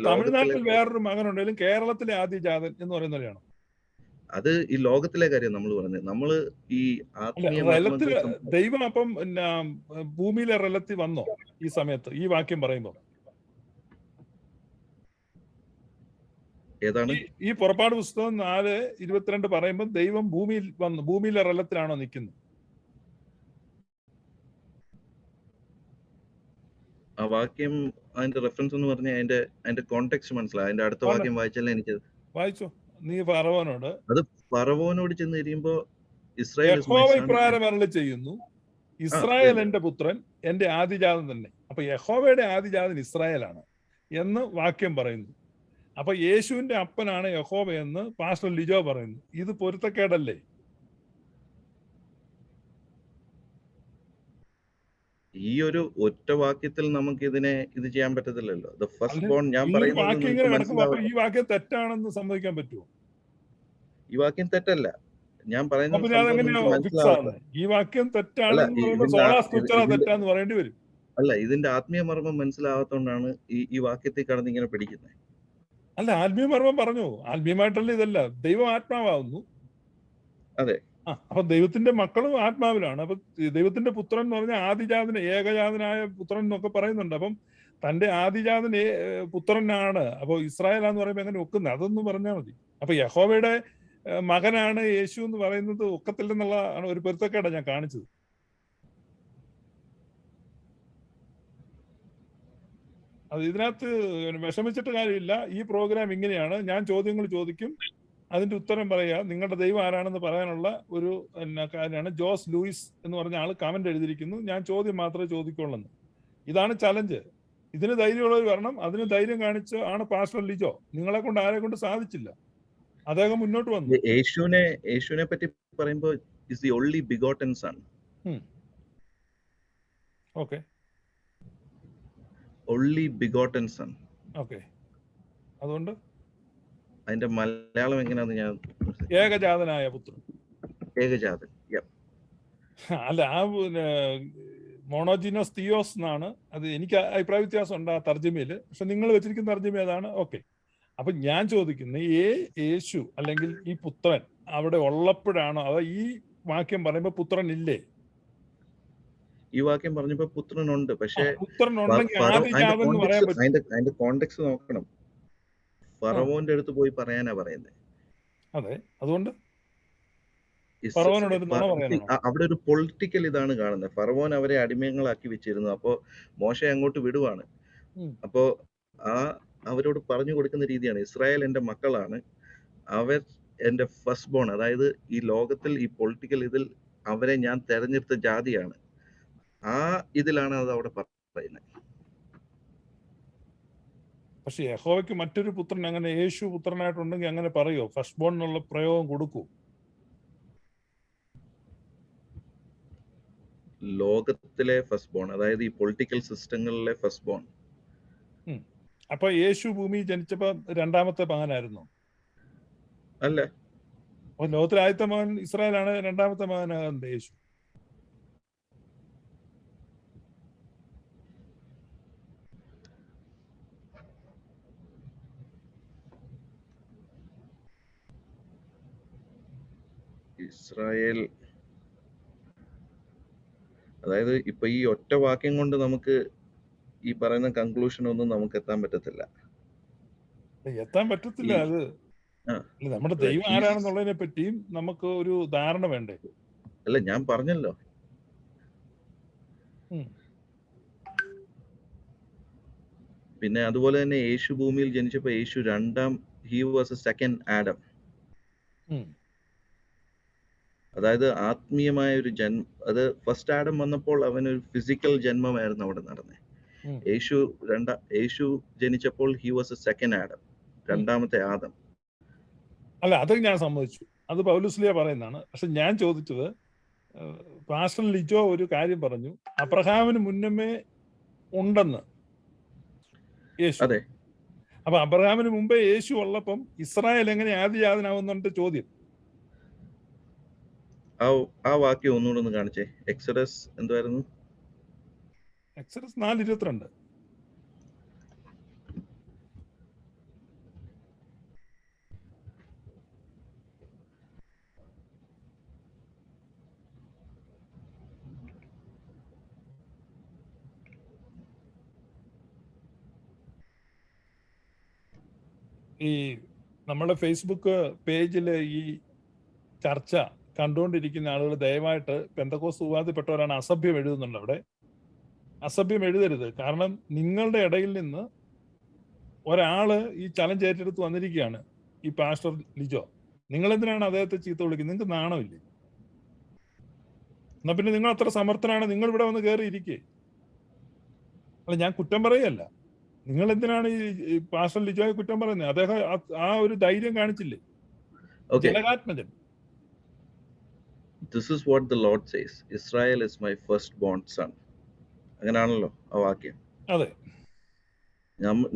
തമിഴ്നാട്ടിൽ വേറൊരു മകനുണ്ടെങ്കിലും കേരളത്തിലെ ആദ്യജാതൻ എന്ന് പറയുന്നവരാണ്. അത് ഈ ലോകത്തിലെ കാര്യം നമ്മൾ പറഞ്ഞത്. നമ്മള് ഈ റലത്തില് ദൈവം അപ്പം ഭൂമിയിലെ റലത്തിൽ വന്നോ ഈ സമയത്ത് ഈ വാക്യം പറയുമ്പോ? ഏതാണ് ഈ പുറപ്പാട് പുസ്തകം 4:22 പറയുമ്പോൾ ദൈവം ഭൂമിയിൽ വന്നു, ഭൂമിയിലെ റലത്തിലാണോ നിൽക്കുന്നത്? ആ വാക്യം, അതിന്റെ റെഫറൻസ് എന്ന് പറഞ്ഞാൽ അതിന്റെ കോണ്ടെക്സ്റ്റ് മനസ്സിലായി. അതിന്റെ അടുത്ത വാക്യം വായിച്ചാലേ എനിക്ക് വായിച്ചോ. നീ ഫറവോനോട്, അത് ഫറവോനോട് ചെന്ന് കഴിയുമ്പോ ഇസ്രായേൽ ഇപ്രകാരം അരുളി ചെയ്യുന്നു, ഇസ്രായേൽ എന്റെ പുത്രൻ, എന്റെ ആദിജാതൻ തന്നെ. അപ്പൊ യഹോവയുടെ ആദിജാതൻ ഇസ്രായേലാണ് എന്ന് വാക്യം പറയുന്നു. അപ്പൊ യേശുവിന്റെ അപ്പനാണ് യഹോവ എന്ന് പാസ്റ്റർ ലിജോ പറയുന്നു. ഇത് പൊരുത്തക്കേടല്ലേ? ഈ ഒരു ഒറ്റ വാക്യത്തിൽ നമുക്ക് ഇത് ചെയ്യാൻ പറ്റത്തില്ലല്ലോ. ദ ഫസ്റ്റ് ബോൺ ഞാൻ ഈ വാക്യം തെറ്റാണെന്ന് സമ്മതിക്കാൻ പറ്റുമോ? ഈ വാക്യം തെറ്റല്ല. ഞാൻ പറയുന്നത് ഈ വാക്യം തെറ്റാണെന്ന് പറയേണ്ടി വരും. അല്ല, ഇതിന്റെ ആത്മീയ മർമ്മം മനസ്സിലാവാത്തോണ്ടാണ് ഈ വാക്യത്തിൽ കടന്ന് ഇങ്ങനെ പിടിക്കുന്നത്. അല്ല, ആത്മീയ മർമ്മം പറഞ്ഞു. ആത്മീയമായിട്ടുള്ള ഇതല്ല, ദൈവം ആത്മാവാകുന്നു. അതെ. അപ്പൊ ദൈവത്തിന്റെ മക്കളും ആത്മാവിലാണ്. അപ്പൊ ദൈവത്തിന്റെ പുത്രൻ എന്ന് പറഞ്ഞാൽ ആദിജാതന, ഏകജാതനായ പുത്രൻ എന്നൊക്കെ പറയുന്നുണ്ട്. അപ്പം തന്റെ ആദിജാതൻ പുത്രനാണ്. അപ്പൊ ഇസ്രായേലാന്ന് പറയുമ്പോൾ എങ്ങനെ ഒക്കുന്നത്? അതൊന്നും പറഞ്ഞാൽ മതി. അപ്പൊ യഹോവയുടെ മകനാണ് യേശു എന്ന് പറയുന്നത് ഒക്കത്തില്ലെന്നുള്ള ഒരു പൊരുത്തക്കേടാണ് ഞാൻ കാണിച്ചത്. അത് ഇതിനകത്ത് വിഷമിച്ചിട്ട് കാര്യമില്ല. ഈ പ്രോഗ്രാം ഇങ്ങനെയാണ്. ഞാൻ ചോദ്യങ്ങൾ ചോദിക്കും, അതിന്റെ ഉത്തരം പറയാ. നിങ്ങളുടെ ദൈവം ആരാണെന്ന് പറയാനുള്ള ഒരു കാര്യമാണ്. ജോസ് ലൂയിസ് എന്ന് പറഞ്ഞ ആള് കമന്റ് എഴുതിയിരിക്കുന്നു, ഞാൻ ചോദ്യം മാത്രമേ ചോദിക്കുള്ളൂ. ഇതാണ് ചലഞ്ച്. ഇതിന് ധൈര്യമുള്ളവർ വരണം. അതിന് ധൈര്യം കാണിച്ച് ആണ് പാസ്റ്റർ ലിജോ. നിങ്ങളെ കൊണ്ട് ആരെ കൊണ്ട് സാധിച്ചില്ല. അദ്ദേഹം മുന്നോട്ട് വന്നു. യേശുവിനെ പറ്റി പറയുമ്പോൾ is the only begotten son. Okay, only begotten son. Okay, അതുകൊണ്ട് അതിന്റെ മലയാളം എങ്ങനെയാന്ന് ഞാൻ, ഏകജാതനായ പുത്രൻ, ഏകജാതൻ. അല്ല, ആ മോണോജിനോസ് തിയോസ് എന്നാണ്. അത് എനിക്ക് അഭിപ്രായ വ്യത്യാസം ഉണ്ട് ആ തർജ്ജമയില്. പക്ഷെ നിങ്ങൾ വെച്ചിരിക്കുന്ന തർജ്ജമ ഏതാണ്? ഓക്കെ. അപ്പൊ ഞാൻ ചോദിക്കുന്നത്, യേശു അല്ലെങ്കിൽ ഈ പുത്രൻ അവിടെ ഉള്ളപ്പോഴാണോ, അതോ ഈ വാക്യം പറയുമ്പോ പുത്രൻ ഇല്ലേ? ഈ വാക്യം പറഞ്ഞപ്പോ പുത്രനുണ്ട്. പക്ഷെ പുത്രൻ ഉണ്ടെങ്കിൽ ആദിജാതൻ എന്ന് പറയാൻ പറ്റും. അതിന്റെ കോണ്ടെക്സ്റ്റ് നോക്കണം. ഫറവോന്റെ അടുത്ത് പോയി പറയാനാ പറയുന്നത്. അതെ, അതുകൊണ്ട് അവിടെ ഒരു പൊളിറ്റിക്കൽ ഇതാണ് കാണുന്നത്. ഫറവോൻ അവരെ അടിമകളാക്കി വെച്ചിരുന്നു. അപ്പോ മോശെ അങ്ങോട്ട് വിടുവാണ്. അപ്പോ അവരോട് പറഞ്ഞു കൊടുക്കുന്ന രീതിയാണ്, ഇസ്രായേൽ എന്റെ മക്കളാണ്, അവർ എന്റെ ഫസ്റ്റ് ബോൺ. അതായത് ഈ ലോകത്തിൽ ഈ പൊളിറ്റിക്കൽ ഇതിൽ അവരെ ഞാൻ തെരഞ്ഞെടുത്ത ജാതിയാണ്. ആ ഇതിലാണ് അത് അവിടെ പറയുന്നത്. പക്ഷെ യഹോവയ്ക്ക് മറ്റൊരു പുത്രൻ അങ്ങനെ യേശു പുത്രനായിട്ടുണ്ടെങ്കിൽ അങ്ങനെ പറയോ? ഫസ്റ്റ് ബോൺ എന്നുള്ള പ്രയോഗം കൊടുക്കൂ? ലോകത്തിലെ ഫസ്റ്റ് ബോൺ, അതായത് ഈ പൊളിറ്റിക്കൽ സിസ്റ്റങ്ങളിലെ ഫസ്റ്റ് ബോൺ. അപ്പൊ യേശു ഭൂമിയിൽ ജനിച്ചപ്പോ രണ്ടാമത്തെ മകനായിരുന്നു? അല്ല, അപ്പൊ ലോകത്തിലെ ആദ്യത്തെ മകൻ ഇസ്രായേലാണ്, രണ്ടാമത്തെ മകനാകുന്നത് യേശു. ഇസ്രായേൽ, അതായത് ഇപ്പൊ ഈ ഒറ്റ വാക്യം കൊണ്ട് നമുക്ക് ഈ പറയുന്ന കൺക്ലൂഷൻ ഒന്നും നമുക്ക് എത്താൻ പറ്റത്തില്ല. എത്താൻ പറ്റത്തില്ല. അത് നമ്മുടെ ദൈവം ആരാണെന്നുള്ളതിനെ പറ്റിയും നമുക്ക് ഒരു ധാരണ വേണ്ടേ? അല്ല, ഞാൻ പറഞ്ഞല്ലോ, പിന്നെ അതുപോലെ തന്നെ യേശു ഭൂമിയിൽ ജനിച്ചപ്പോ യേശു he was a second Adam. അതായത് ആത്മീയമായ ഒരു അത് ഫസ്റ്റ് ആഡം വന്നപ്പോൾ അവനൊരു ഫിസിക്കൽ ജന്മമായിരുന്നു അവിടെ നടന്നത്. യേശു ജനിച്ചപ്പോൾ he was a second Adam, രണ്ടാമത്തെ ആദം. അല്ല, അത് ഞാൻ സമ്മതിച്ചു, അത് പൗലോസ്ലിയ പറയുന്നതാണ്. പക്ഷെ ഞാൻ ചോദിച്ചത്, പാസ്റ്റർ ലിജോ ഒരു കാര്യം പറഞ്ഞു, അബ്രഹാമിന് മുന്നമേ ഉണ്ടെന്ന് യേശു. അതെ. അപ്പൊ അബ്രഹാമിന് മുമ്പേ യേശു ഉള്ളപ്പം ഇസ്രായേൽ എങ്ങനെ ആദിജാതനാവുന്നുണ്ട് ചോദ്യം. ആ വാക്യം ഒന്നുകൂടെ ഒന്ന് കാണിച്ചേ. എക്സഡസ് എന്തായിരുന്നു? എക്സഡസ് 4:22. ഈ നമ്മുടെ ഫേസ്ബുക്ക് പേജിൽ ഈ ചർച്ച കണ്ടുകൊണ്ടിരിക്കുന്ന ആളുകൾ ദയവായിട്ട് പെന്തക്കോസ്ത് വിഭാഗത്തിൽപ്പെട്ടവരാണ് അസഭ്യം എഴുതുന്നുണ്ട്. അവിടെ അസഭ്യം എഴുതരുത്. കാരണം നിങ്ങളുടെ ഇടയിൽ നിന്ന് ഒരാള് ഈ ചലഞ്ച് ഏറ്റെടുത്ത് വന്നിരിക്കുകയാണ്, ഈ പാസ്റ്റർ ലിജോ. നിങ്ങൾ എന്തിനാണ് അദ്ദേഹത്തെ ചീത്ത വിളിക്കുന്നത്? നിങ്ങൾക്ക് നാണമില്ലേ? എന്നാ പിന്നെ നിങ്ങൾ അത്ര സമർത്ഥനാണ്, നിങ്ങൾ ഇവിടെ വന്ന് കയറി ഇരിക്കേ. അല്ല, ഞാൻ കുറ്റം പറയല്ല. നിങ്ങൾ എന്തിനാണ് ഈ പാസ്റ്റർ ലിജോയെ കുറ്റം പറയുന്നത്? അദ്ദേഹം ആ ഒരു ധൈര്യം കാണിച്ചില്ലേ? ജനകാത്മജൻ. This is what the Lord says. Israel is my firstborn son. അങ്ങനെയാണല്ലോ ആ വാക്യം. അതെ.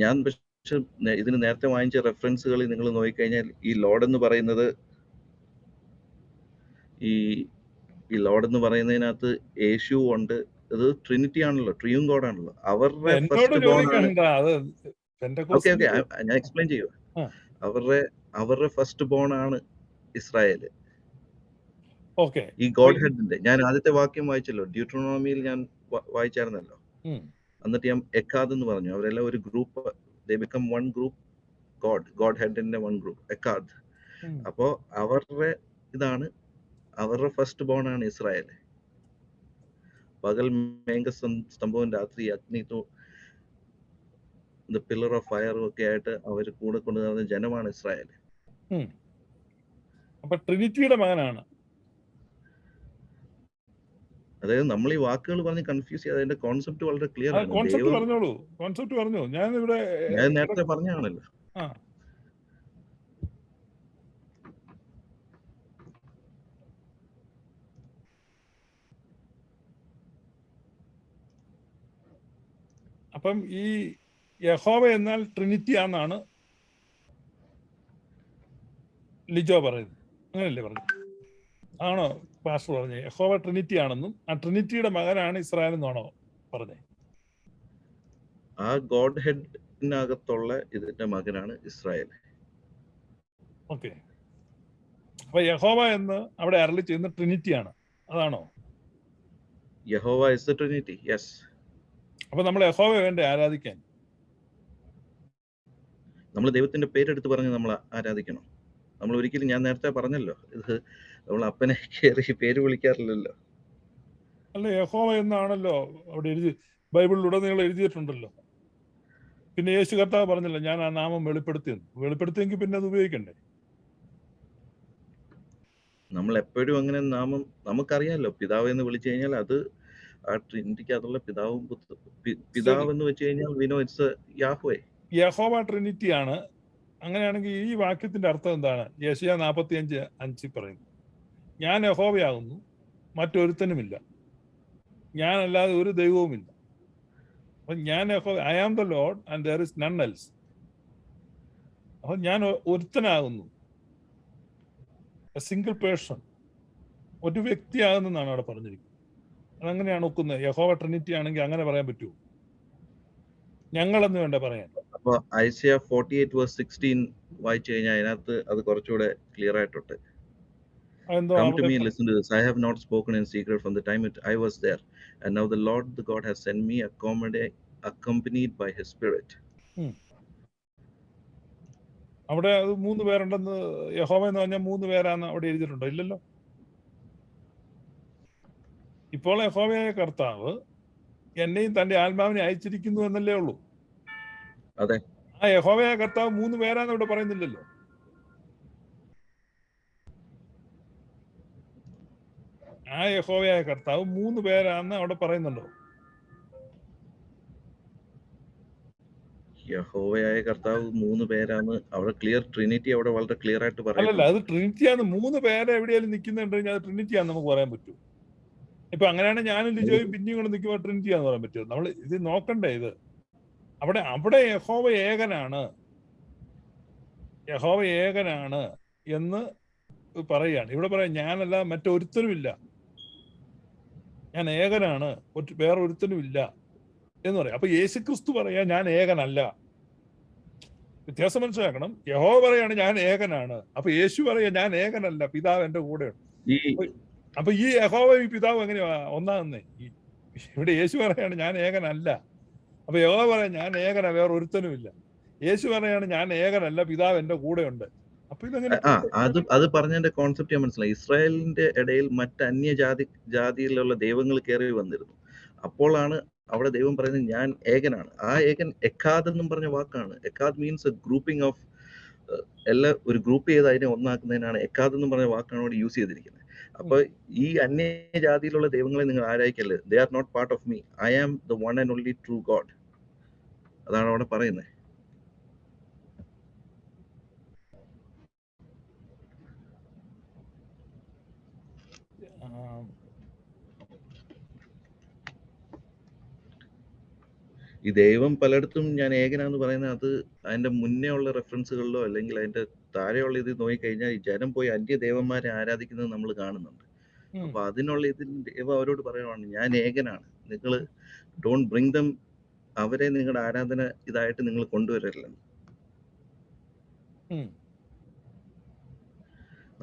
ഞാൻ പക്ഷെ ഇതിന് നേരത്തെ വാങ്ങിച്ച റെഫറൻസുകളിൽ നിങ്ങൾ നോക്കിക്കഴിഞ്ഞാൽ ഈ ലോർഡ് എന്ന് പറയുന്നത്, ഈ ലോർഡ് എന്ന് പറയുന്നതിനകത്ത് യേശു ഉണ്ട്. അത് ട്രിനിറ്റി ആണല്ലോ, ട്രിയൂൺ ഗോഡ് ആണല്ലോ. അവരുടെ ഫസ്റ്റ് ബോൺ ആണ്. ഓക്കെ, ഞാൻ എക്സ്പ്ലെയിൻ ചെയ്യുക. അവരുടെ ഫസ്റ്റ് ബോൺ ആണ് ഇസ്രായേല്. ഈ ഗോഡ് ഹെഡിന്റെ ഞാൻ ആദ്യത്തെ വാക്യം വായിച്ചല്ലോ, ഡ്യൂട്രോണോമിയിൽ ഞാൻ വായിച്ചായിരുന്നല്ലോ. എന്നിട്ട് ഞാൻ എക്കാദ് എന്ന് പറഞ്ഞു. അവരെല്ലാം ഒരു group, they become one group, God ഹെഡിന്റെ വൺ ഗ്രൂപ്പ്, എക്കാദ്. അപ്പോ അവരുടെ ഇതാണ്, അവരുടെ ഫസ്റ്റ് ബോൺ ആണ് ഇസ്രായേൽ. പകൽ മേഘസ്തംഭവും രാത്രി അഗ്നി പില്ലർ ഓഫ് ഫയറും ഒക്കെ ആയിട്ട് അവർ കൂടെ കൊണ്ടുവരുന്ന ജനമാണ് ഇസ്രായേൽ. അപ്പൊ ട്രിനിറ്റിയുടെ മകനാണ്. അതായത് നമ്മൾ ഈ വാക്കുകൾ പറഞ്ഞ് കൺഫ്യൂസ് ചെയ്യാതെ അതിന്റെ കോൺസെപ്റ്റ് വളരെ ക്ലിയർ ആണ്. കോൺസെപ്റ്റ് പറഞ്ഞോളൂ, കോൺസെപ്റ്റ് പറഞ്ഞോ. ഞാൻ നേരത്തെ പറഞ്ഞാണല്ലോ. അപ്പം ഈ യഹോവ എന്നാൽ ട്രിനിറ്റി ആണെന്നാണ് ലിജോ പറയുന്നത്. അങ്ങനെയല്ലേ പറഞ്ഞു? ആണോ പാസ്റ്റർ പറഞ്ഞത് യഹോവ ട്രിനിറ്റി ആണെന്നും ആ ട്രിനിറ്റിയുടെ മകനാണ് ഇസ്രായേൽ എന്നാണോ പറഞ്ഞത്? ആ ഗോഡ് ഹെഡിനകത്തുള്ള ഇതിന്റെ മകനാണ് ഇസ്രായേൽ. ഓക്കെ. അപ്പൊ യഹോവ എന്ന് അവിടെ അരുളി ചെയ്യുന്ന ട്രിനിറ്റി ആണ്, അതാണോ? യഹോവ ഇസ് ദ ട്രിനിറ്റി, യെസ്. അപ്പൊ നമ്മൾ യഹോവ വേണ്ടേ ആരാധിക്കാൻ? നമ്മൾ ദൈവത്തിന്റെ പേരെടുത്ത് പറഞ്ഞ് നമ്മൾ ആരാധിക്കണം. നമ്മൾ ഒരിക്കലും, ഞാൻ നേരത്തെ പറഞ്ഞല്ലോ, ഇത് നമ്മൾ അപ്പനെ കയറി പേര് വിളിക്കാറില്ലല്ലോ. അല്ല, യഹോവ എന്നാണല്ലോ അവിടെ ബൈബിളിലൂടെ നിങ്ങൾ എഴുതിയിട്ടുണ്ടല്ലോ. പിന്നെ യേശു കർത്താവ് പറഞ്ഞില്ല ഞാൻ ആ നാമം വെളിപ്പെടുത്തിയെങ്കിൽ പിന്നെ അത് ഉപയോഗിക്കണ്ടേ? നമ്മൾ എപ്പോഴും അങ്ങനെ നാമം നമുക്കറിയാമല്ലോ, പിതാവ് എന്ന് വിളിച്ചു കഴിഞ്ഞാൽ അത് ആ ട്രിനിറ്റിക്ക് അതുള്ള പിതാവും ശരി, പിതാവ് എന്ന് വെച്ച് കഴിഞ്ഞാൽ വിനോ ഇറ്റ്സ് യാഹ്വേ. യഹോവ ട്രിനിറ്റി ആണ്. അങ്ങനെയാണെങ്കിൽ ഈ വാക്യത്തിന്റെ അർത്ഥം എന്താണ്? യെശയ്യാ 45:5 പറയുന്നു, ഞാൻ യഹോവയാകുന്നു, മറ്റൊരുത്തനുമില്ല, ഞാനല്ലാതെ ഒരു ദൈവവുമില്ല. അപ്പൊ ഞാൻ യഹോവ, I am the Lord and there is none else. അപ്പൊ ഞാൻ ഒരുത്തനാകുന്നു, എ സിംഗിൾ പേഴ്സൺ, ഒരു വ്യക്തിയാകുന്നെന്നാണ് അവിടെ പറഞ്ഞിരിക്കുന്നത്. അതങ്ങനെയാണ് ഒക്കുന്നത്. യഹോവ ട്രിനിറ്റി ആണെങ്കിൽ അങ്ങനെ പറയാൻ പറ്റുമോ? ഞങ്ങളെന്ന് വേണ്ട പറയാൻ. അപ്പൊ ഐസയ 48:16 വായിച്ചു കഴിഞ്ഞാൽ അതിനകത്ത് അത് കുറച്ചുകൂടെ ക്ലിയർ ആയിട്ടുണ്ട്. അതെന്തോ Come to അവിടെ me and listen to this. I have not spoken in secret from the time I was there. And now the Lord, the God, has sent me accompanied by his spirit. അവിടെ അത് 3 പേരുണ്ടെന്ന്, യഹോവ എന്ന് പറഞ്ഞാൽ 3 പേരാന്ന് അവിടെ എഴുതിയിട്ടുണ്ടോ? ഇല്ലല്ലോ. ഇപ്പോൾ യഹോവയായ കർത്താവ് എന്നെയും തന്റെ ആത്മാവിനെ അയച്ചിരിക്കുന്നു എന്നല്ലേ ഉള്ളൂ. അതെ. ആ യഹോവയായ കർത്താവ് 3 പേരാന്ന് ഇവിടെ പറയുന്നില്ലല്ലോ. ആ യഹോവയായ കർത്താവ് 3 പേരാന്ന് അവിടെ പറയുന്നുണ്ടോ? യഹോവയായ കർത്താവ് 3 പേരാണ് അവിടെ ക്ലിയർ, ട്രിനിറ്റി അവിടെ വളരെ ക്ലിയർ ആയിട്ട് അല്ലല്ല, പറയുന്നുണ്ട്. അത് ട്രിനിറ്റിയാന്ന്. 3 പേരെ എവിടെയാലും നിൽക്കുന്നുണ്ടെങ്കിൽ അത് ട്രിനിറ്റിയാന്ന് നമുക്ക് പറയാൻ പറ്റൂ. ഇപ്പൊ അങ്ങനെയാണ് ഞാനും ലിജോയും പിന്നെയും കൂടെ നിൽക്കുമ്പോൾ ട്രിനിറ്റിയാന്ന് പറയാൻ പറ്റുമോ? നമ്മൾ ഇത് നോക്കണ്ടേ. ഇത് അവിടെ യഹോവ ഏകനാണ്, യഹോവ ഏകനാണ് എന്ന് പറയുകയാണ്. ഇവിടെ പറയാം ഞാനല്ല മറ്റൊരുത്തനുമില്ല, ഞാൻ ഏകനാണ്, വേറെ ഒരുത്തനും ഇല്ല എന്ന് പറയാം. അപ്പൊ യേശുക്രിസ്തു പറയാ ഞാൻ ഏകനല്ല. വ്യത്യാസം മനസ്സിലാക്കണം. യഹോവ പറയാണ് ഞാൻ ഏകനാണ്, അപ്പൊ യേശു പറയാ ഞാൻ ഏകനല്ല, പിതാവ് എന്റെ കൂടെയുണ്ട്. അപ്പൊ ഈ യഹോവ ഈ പിതാവ് എങ്ങനെയാ ഒന്നാകുന്നേ? ഇവിടെ യേശു പറയാണ് ഞാൻ ഏകനല്ല, അപ്പൊ യഹോവ പറയാം ഞാൻ ഏകന, വേറെ ഒരുത്തനും ഇല്ല. യേശു പറയാണ് ഞാൻ ഏകനല്ല, പിതാവ് എന്റെ കൂടെയുണ്ട്. അപ്പൊ ഇതെങ്ങനെ? അത് പറഞ്ഞതിന്റെ കോൺസെപ്റ്റ് ഞാൻ മനസ്സിലായി. ഇസ്രായേലിന്റെ ഇടയിൽ മറ്റ് ജാതിയിലുള്ള ദൈവങ്ങൾ കയറി വന്നിരുന്നു. അപ്പോഴാണ് അവിടെ ദൈവം പറയുന്നത് ഞാൻ ഏകനാണ്. ആ ഏകൻ എക്കാദ് എന്നും പറഞ്ഞ വാക്കാണ്. എക്കാദ് മീൻസ് എ ഗ്രൂപ്പിംഗ് ഓഫ് എല്ലാ ഒരു ഗ്രൂപ്പ് ചെയ്ത് അതിനെ ഒന്നാക്കുന്നതിനാണ് എക്കാദ് എന്നും പറഞ്ഞ വാക്കാണ് അവിടെ യൂസ് ചെയ്തിരിക്കുന്നത്. അപ്പൊ ഈ അന്യജാതിയിലുള്ള ദൈവങ്ങളെ നിങ്ങൾ ആരാധിക്കരുത്. They are not part of me. I am the one and only true God. അതാണ് അവിടെ പറയുന്നത്. ഈ ദൈവം പലയിടത്തും ഞാൻ ഏകനാന്ന് പറയുന്നത് അത് അതിന്റെ മുന്നേ ഉള്ള റെഫറൻസുകളിലോ അല്ലെങ്കിൽ അതിന്റെ താഴെയുള്ള ഇത് നോക്കിക്കഴിഞ്ഞാൽ ഈ ജനം പോയി അന്യ ദേവന്മാരെ ആരാധിക്കുന്നത് നമ്മൾ കാണുന്നുണ്ട്. അപ്പൊ അതിനുള്ള ഇതിൽ ദൈവം അവരോട് പറയുവാണ് ഞാൻ ഏകനാണ്, നിങ്ങൾ ഡോണ്ട് ബ്രിങ് ദം, അവരെ നിങ്ങളുടെ ആരാധന ഇതായിട്ട് നിങ്ങൾ കൊണ്ടുവരില്ലെന്ന്.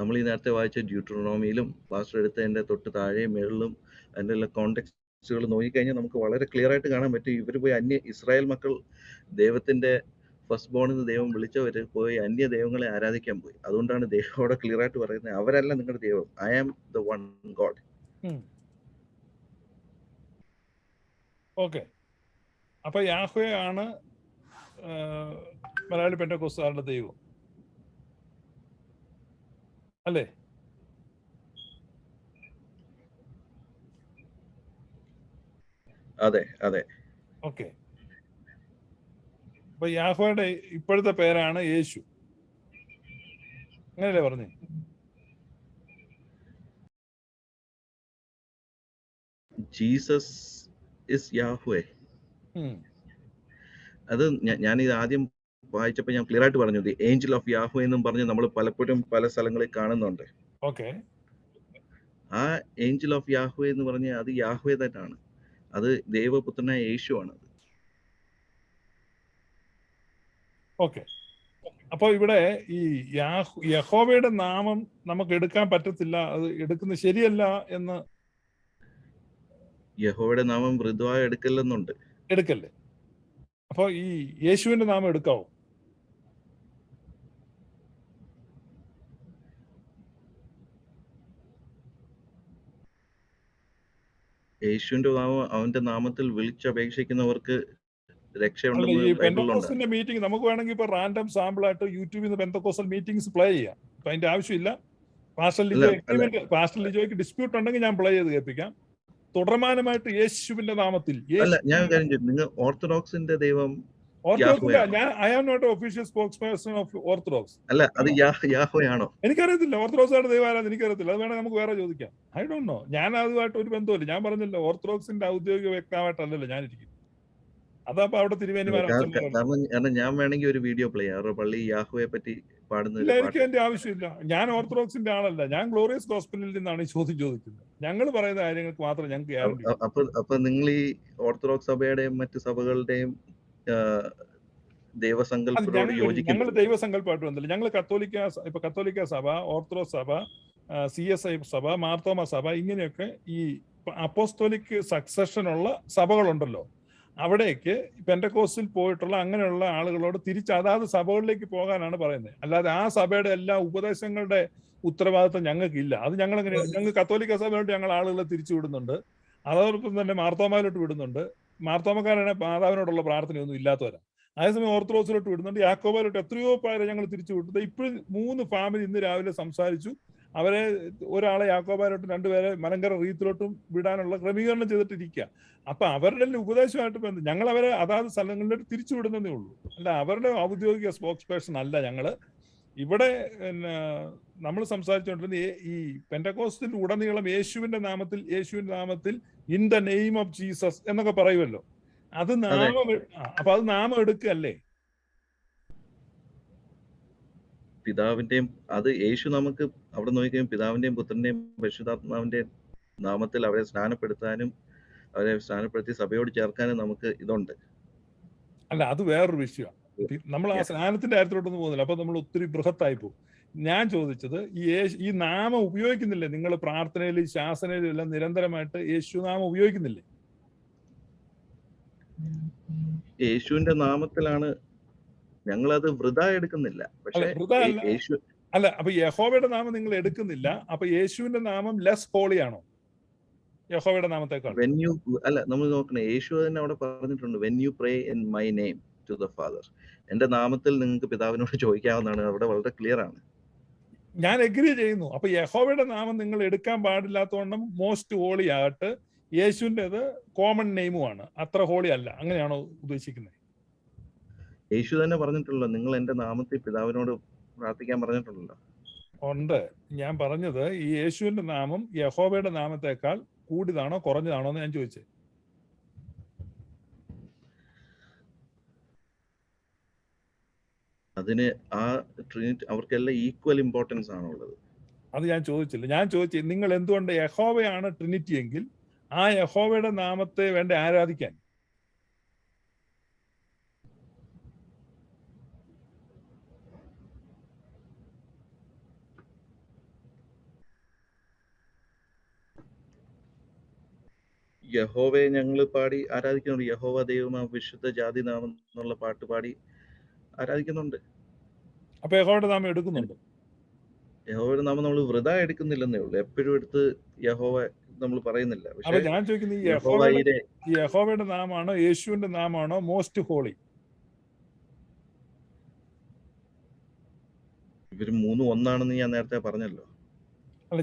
നമ്മൾ ഈ നേരത്തെ വായിച്ച ഡ്യൂട്ടറോണോമിയിലും പാസ്റ്റർ എടുത്തതിന്റെ തൊട്ട് താഴെയും മേളിലും അതിന്റെ എല്ലാ കോണ്ടെക്സ്റ്റുകൾ നോക്കിക്കഴിഞ്ഞാൽ നമുക്ക് വളരെ ക്ലിയർ ആയിട്ട് കാണാൻ പറ്റും. ഇവർ പോയി ഇസ്രായേൽ മക്കൾ ദൈവത്തിന്റെ ഫസ്റ്റ് ബോണിൽ നിന്ന് ദൈവം വിളിച്ചവര് പോയി അന്യ ദൈവങ്ങളെ ആരാധിക്കാൻ പോയി. അതുകൊണ്ടാണ് ദൈവം അവിടെ ക്ലിയർ ആയിട്ട് പറയുന്നത് അവരല്ല നിങ്ങളുടെ ദൈവം, I am the one God. Okay. അപ്പൊ യാഹ്വേ ആണ് മലയാളി പെന്തക്കോസ്തുകാരുടെ ദൈവം അല്ലേ? അതെ അതെ. ഓക്കെ. അപ്പൊ യാഹ്വയുടെ ഇപ്പോഴത്തെ പേരാണ് യേശു, അങ്ങനെയല്ലേ പറഞ്ഞേ? Jesus is Yahweh. അത് ഞാൻ ഇത് ആദ്യം വായിച്ചപ്പോൾ ഞാൻ ക്ലിയർ ആയിട്ട് പറഞ്ഞു, ദി ഏഞ്ചൽ ഓഫ് യാഹ്വേ എന്നും പറഞ്ഞ് നമ്മൾ പലപ്പോഴും പല സ്ഥലങ്ങളിൽ കാണുന്നുണ്ട്. ഓക്കെ. ആ ഏഞ്ചൽ ഓഫ് യാഹ്വേ എന്ന് പറഞ്ഞ അത് യാഹ്വേ തന്നെയാണ്. അത് ദൈവപുത്രനായ യേശുവാണ്. ഓക്കെ. അപ്പൊ ഇവിടെ ഈ യഹോവയുടെ നാമം നമുക്ക് എടുക്കാൻ പറ്റത്തില്ല, അത് എടുക്കുന്നത് ശരിയല്ല എന്ന്. യഹോവയുടെ നാമം മൃദുവായി എടുക്കല്ലെന്നുണ്ട്. എടുക്കല്ലേ? അപ്പൊ ഈ യേശുവിന്റെ നാമം എടുക്കാവോ? യേശുവിന്റെ നാമം അവന്റെ നാമത്തിൽ വിളിച്ചപേക്ഷിക്കുന്നവർക്ക് അല്ല, രക്ഷയുണ്ടെന്ന് ഈ ബൈബിളിലുണ്ട്. പെന്തക്കോസ്റ്റിന്റെ മീറ്റിംഗ് നമുക്ക് വേണമെങ്കിൽ ഇപ്പൊ റാൻഡം സാമ്പിൾ ആയിട്ട് യൂട്യൂബിൽ നിന്ന് പെന്തക്കോസ്റ്റൽ മീറ്റിംഗ്സ് പ്ലേ ചെയ്യാം. ഇപ്പൊ അതിന്റെ ആവശ്യമില്ല. പാസ്റ്റർ ലിജോ എഗ്രിമെന്റ്, പാസ്റ്റർ ലിജോയ്ക്ക് ഡിസ്പ്യൂട്ട് ഉണ്ടെങ്കിൽ ഞാൻ പ്ലേ ചെയ്ത് കേൾപ്പിക്കാം. തുടർമാനമായിട്ട് യേശുവിന്റെ നാമത്തിൽ, അല്ല, ഞാൻ കാര്യം ചോദിച്ചു, നിങ്ങൾ ഓർത്തഡോക്സിന്റെ ദൈവം ഓർത്തഡോക്സിന്റെ, യാഹ്വയാണോ? ഞാൻ I am not official spokes person of Orthodox. അല്ല, അത് യാഹ്വയാണോ? എനിക്കറിയത്തില്ല ഓർത്തഡോക്സായിട്ട് ദൈവം ആരാന്ന് എനിക്കറിയത്തില്ല. അത് വേണമെങ്കിൽ നമുക്ക് വേറെ ചോദിക്കാം. I don't know. ഞാൻ അതുമായിട്ട് ഒരു ബന്ധമില്ല. ഞാൻ പറഞ്ഞല്ലോ, ഓർത്തഡോക്സിന്റെ ഔദ്യോഗിക വ്യക്തമായിട്ടല്ലല്ലോ ഞാൻ ഇരിക്കുന്നത്. അതപ്പോ അവിടെ തിരുവേനിമാരും കാരണം ഞാൻ വേണമെങ്കിൽ ഒരു വീഡിയോ പ്ലേ ചെയ്യാം. അവരുടെ പള്ളി യാഹ്വയെ പറ്റി പാടുന്ന ഇല്ല, ഒരു എനിക്ക് പാട്ട്. എന്റെ ആവശ്യമില്ല. ഞാൻ ഓർത്തഡോക്സിന്റെ ആളല്ല. ഞാൻ ഗ്ലോറിയസ് ഗോസ്പലിൽ നിന്നാണ് ഈ ചോദ്യം ചോദിക്കുന്നത്. ഞങ്ങൾ പറയുന്ന കാര്യങ്ങൾക്ക് മാത്രം ഞങ്ങൾക്ക് ഗ്യാരണ്ടി. അപ്പൊ നിങ്ങൾ ഈ ഓർത്തഡോക്സ് സഭയുടെയും മറ്റ് സഭകളുടെയും ദൈവസങ്കല്പത്തോട് ഞങ്ങൾ യോജിക്കുന്നു? ദൈവസങ്കല്പമായിട്ട് വന്നില്ല. ഞങ്ങൾ കത്തോലിക്ക സഭ, ഓർത്തഡോക്സ് സഭ, CSI സഭ, മാർത്തോമ സഭ, ഇങ്ങനെയൊക്കെ ഈ അപ്പോസ്തോലിക് സക്സഷനുള്ള സഭകളുണ്ടല്ലോ, അവിടേക്ക് പെന്റക്കോസ്റ്റിൽ പോയിട്ടുള്ള അങ്ങനെയുള്ള ആളുകളോട് തിരിച്ച് അതാത് സഭകളിലേക്ക് പോകാനാണ് പറയുന്നത്. അല്ലാതെ ആ സഭയുടെ എല്ലാ ഉപദേശങ്ങളുടെ ഉത്തരവാദിത്വം ഞങ്ങൾക്കില്ല. അത് ഞങ്ങൾ കത്തോലിക്ക സഭയോട്ട് ഞങ്ങൾ ആളുകളെ തിരിച്ചു വിടുന്നുണ്ട്. അതോടൊപ്പം തന്നെ മാർത്തോമയിലോട്ട് വിടുന്നുണ്ട്. മാർത്തോമക്കാരാണ് മാതാവിനോടുള്ള പ്രാർത്ഥനയൊന്നും ഇല്ലാത്തവരാണ്. അതേസമയം ഓർത്തഡോക്സിലോട്ട് വിടുന്നുണ്ട്. യാക്കോബയിലോട്ട് എത്രയോ പേരെ ഞങ്ങൾ തിരിച്ചു വിട്ടത്. ഇപ്പോഴും 3 ഫാമിലി ഇന്ന് രാവിലെ സംസാരിച്ചു. അവരെ ഒരാളെ യാക്കോബയിലോട്ടും 2 പേരെ മലങ്കര റീത്തിലോട്ടും വിടാനുള്ള ക്രമീകരണം ചെയ്തിട്ടിരിക്കുക. അപ്പൊ അവരുടെ ഉപദേശമായിട്ട് ബന്ധം ഞങ്ങൾ അവരെ അതാത് സ്ഥലങ്ങളിലോട്ട് തിരിച്ചു വിടുന്നതേ ഉള്ളൂ. അല്ല, അവരുടെ ഔദ്യോഗിക സ്പോക്സ് പേഴ്സൺ അല്ല ഞങ്ങള്. ഇവിടെ നമ്മൾ സംസാരിച്ചുകൊണ്ടിരുന്ന ഈ പെന്റക്കോസ്റ്റിൽ ഉടനീളം യേശുവിന്റെ നാമത്തിൽ in the name of Jesus എന്നൊക്കെ പറയുമല്ലോ. അത് അപ്പൊ അത് നാമം എടുക്കല്ലേ? പിതാവിന്റെയും, അത് യേശു നമുക്ക് അവിടെ നോക്കിയും പിതാവിന്റെയും പുത്രന്റെയും പരിശുദ്ധാത്മാവിന്റെയും നാമത്തിൽ അവരെ സ്നാനപ്പെടുത്താനും അവരെ സ്നാനപ്പെടുത്തി സഭയോട് ചേർക്കാനും നമുക്ക് ഇതുണ്ട്. അല്ല, അത് വേറൊരു വിഷയമാണ്. നമ്മൾ ആ സ്നാനത്തിന്റെ കാര്യത്തിലോട്ടൊന്നും പോകുന്നില്ല. അപ്പൊ നമ്മൾ ഒത്തിരി ബൃഹത്തായി പോകും. ഞാൻ ചോദിച്ചത്, ഈ നാമം ഉപയോഗിക്കുന്നില്ലേ നിങ്ങൾ? പ്രാർത്ഥനയിലും ശാസനയിലും എല്ലാം നിരന്തരമായിട്ട് യേശുനാമം ഉപയോഗിക്കുന്നില്ലേ? യേശുവിന്റെ നാമത്തിലാണ്. ഞങ്ങളത് വൃഥ എടുക്കുന്നില്ല. പക്ഷേ അല്ല, അപ്പൊ യഹോവയുടെ നാമം നിങ്ങൾ എടുക്കുന്നില്ല. അപ്പൊ യേശുവിന്റെ നാമം ലെസ് ഹോളി ആണോ യഹോവയുടെ നാമത്തെക്കാൾ? അല്ല, നമ്മൾ നോക്കണേ, യേശു തന്നെ അവിടെ പറഞ്ഞിട്ടുണ്ട്, when you pray in my name to the Father. എന്റെ നാമത്തിൽ നിങ്ങൾക്ക് പിതാവിനോട് ചോദിക്കാവുന്നതാണ്. അവിടെ വളരെ ക്ലിയർ ആണ്. ഞാൻ എഗ്രി ചെയ്യുന്നു. അപ്പൊ യഹോവയുടെ നാമം നിങ്ങൾ എടുക്കാൻ പാടില്ലാത്തവണ്ണം മോസ്റ്റ് ഹോളി ആയിട്ട് യേശുവിൻ്റെത് കോമൺ നെയിമുമാണ്, അത്ര ഹോളി അല്ല. അങ്ങനെയാണോ ഉദ്ദേശിക്കുന്നത്? യേശു തന്നെ പറഞ്ഞിട്ടുള്ളൂ, നിങ്ങൾ എന്റെ നാമത്തിൽ പിതാവിനോട് പ്രാർത്ഥിക്കാൻ പറഞ്ഞിട്ടുണ്ടല്ലോ. ഉണ്ട്. ഞാൻ പറഞ്ഞത് ഈ യേശുവിന്റെ നാമം യഹോവയുടെ നാമത്തെക്കാൾ കൂടിയതാണോ കുറഞ്ഞതാണോ എന്ന് ഞാൻ ചോദിച്ചത്. അതിന് ആ ട്രിനിറ്റി അവർക്കെല്ലാം ഈക്വൽ ഇമ്പോർട്ടൻസ് ആണുള്ളത്. അത് ഞാൻ ചോദിച്ചില്ല. ഞാൻ ചോദിച്ചത്, നിങ്ങൾ എന്തുകൊണ്ട് യഹോവയാണ് ട്രിനിറ്റി എങ്കിൽ ആ യഹോവയുടെ നാമത്തെ വേണ്ട ആരാധിക്കാൻ? യഹോവയെ ഞങ്ങൾ പാടി ആരാധിക്കുന്നുണ്ട്. യഹോവ ദൈവമാ വിശുദ്ധ ജാതി നാമം എന്നുള്ള പാട്ട് പാടി ആരാധിക്കുന്നുണ്ട്. അപ്പൊ യഹോവയുടെ നാമം എടുക്കുന്നുണ്ട്? യഹോവയുടെ നാമം നമ്മൾ വൃഥ എടുക്കുന്നില്ലെന്നേ ഉള്ളൂ. എപ്പോഴും എടുത്ത് യഹോവ നമ്മൾ പറയുന്നില്ല. പക്ഷേ ഞാൻ ചോദിക്കുന്നത്, ഈ യഹോവയുടെ നാമാണോ യേശുവിന്റെ നാമാണോ മോസ്റ്റ് ഹോളി? ഇവര് 3 ഒന്നാണെന്ന് ഞാൻ നേരത്തെ പറഞ്ഞല്ലോ. അല്ല,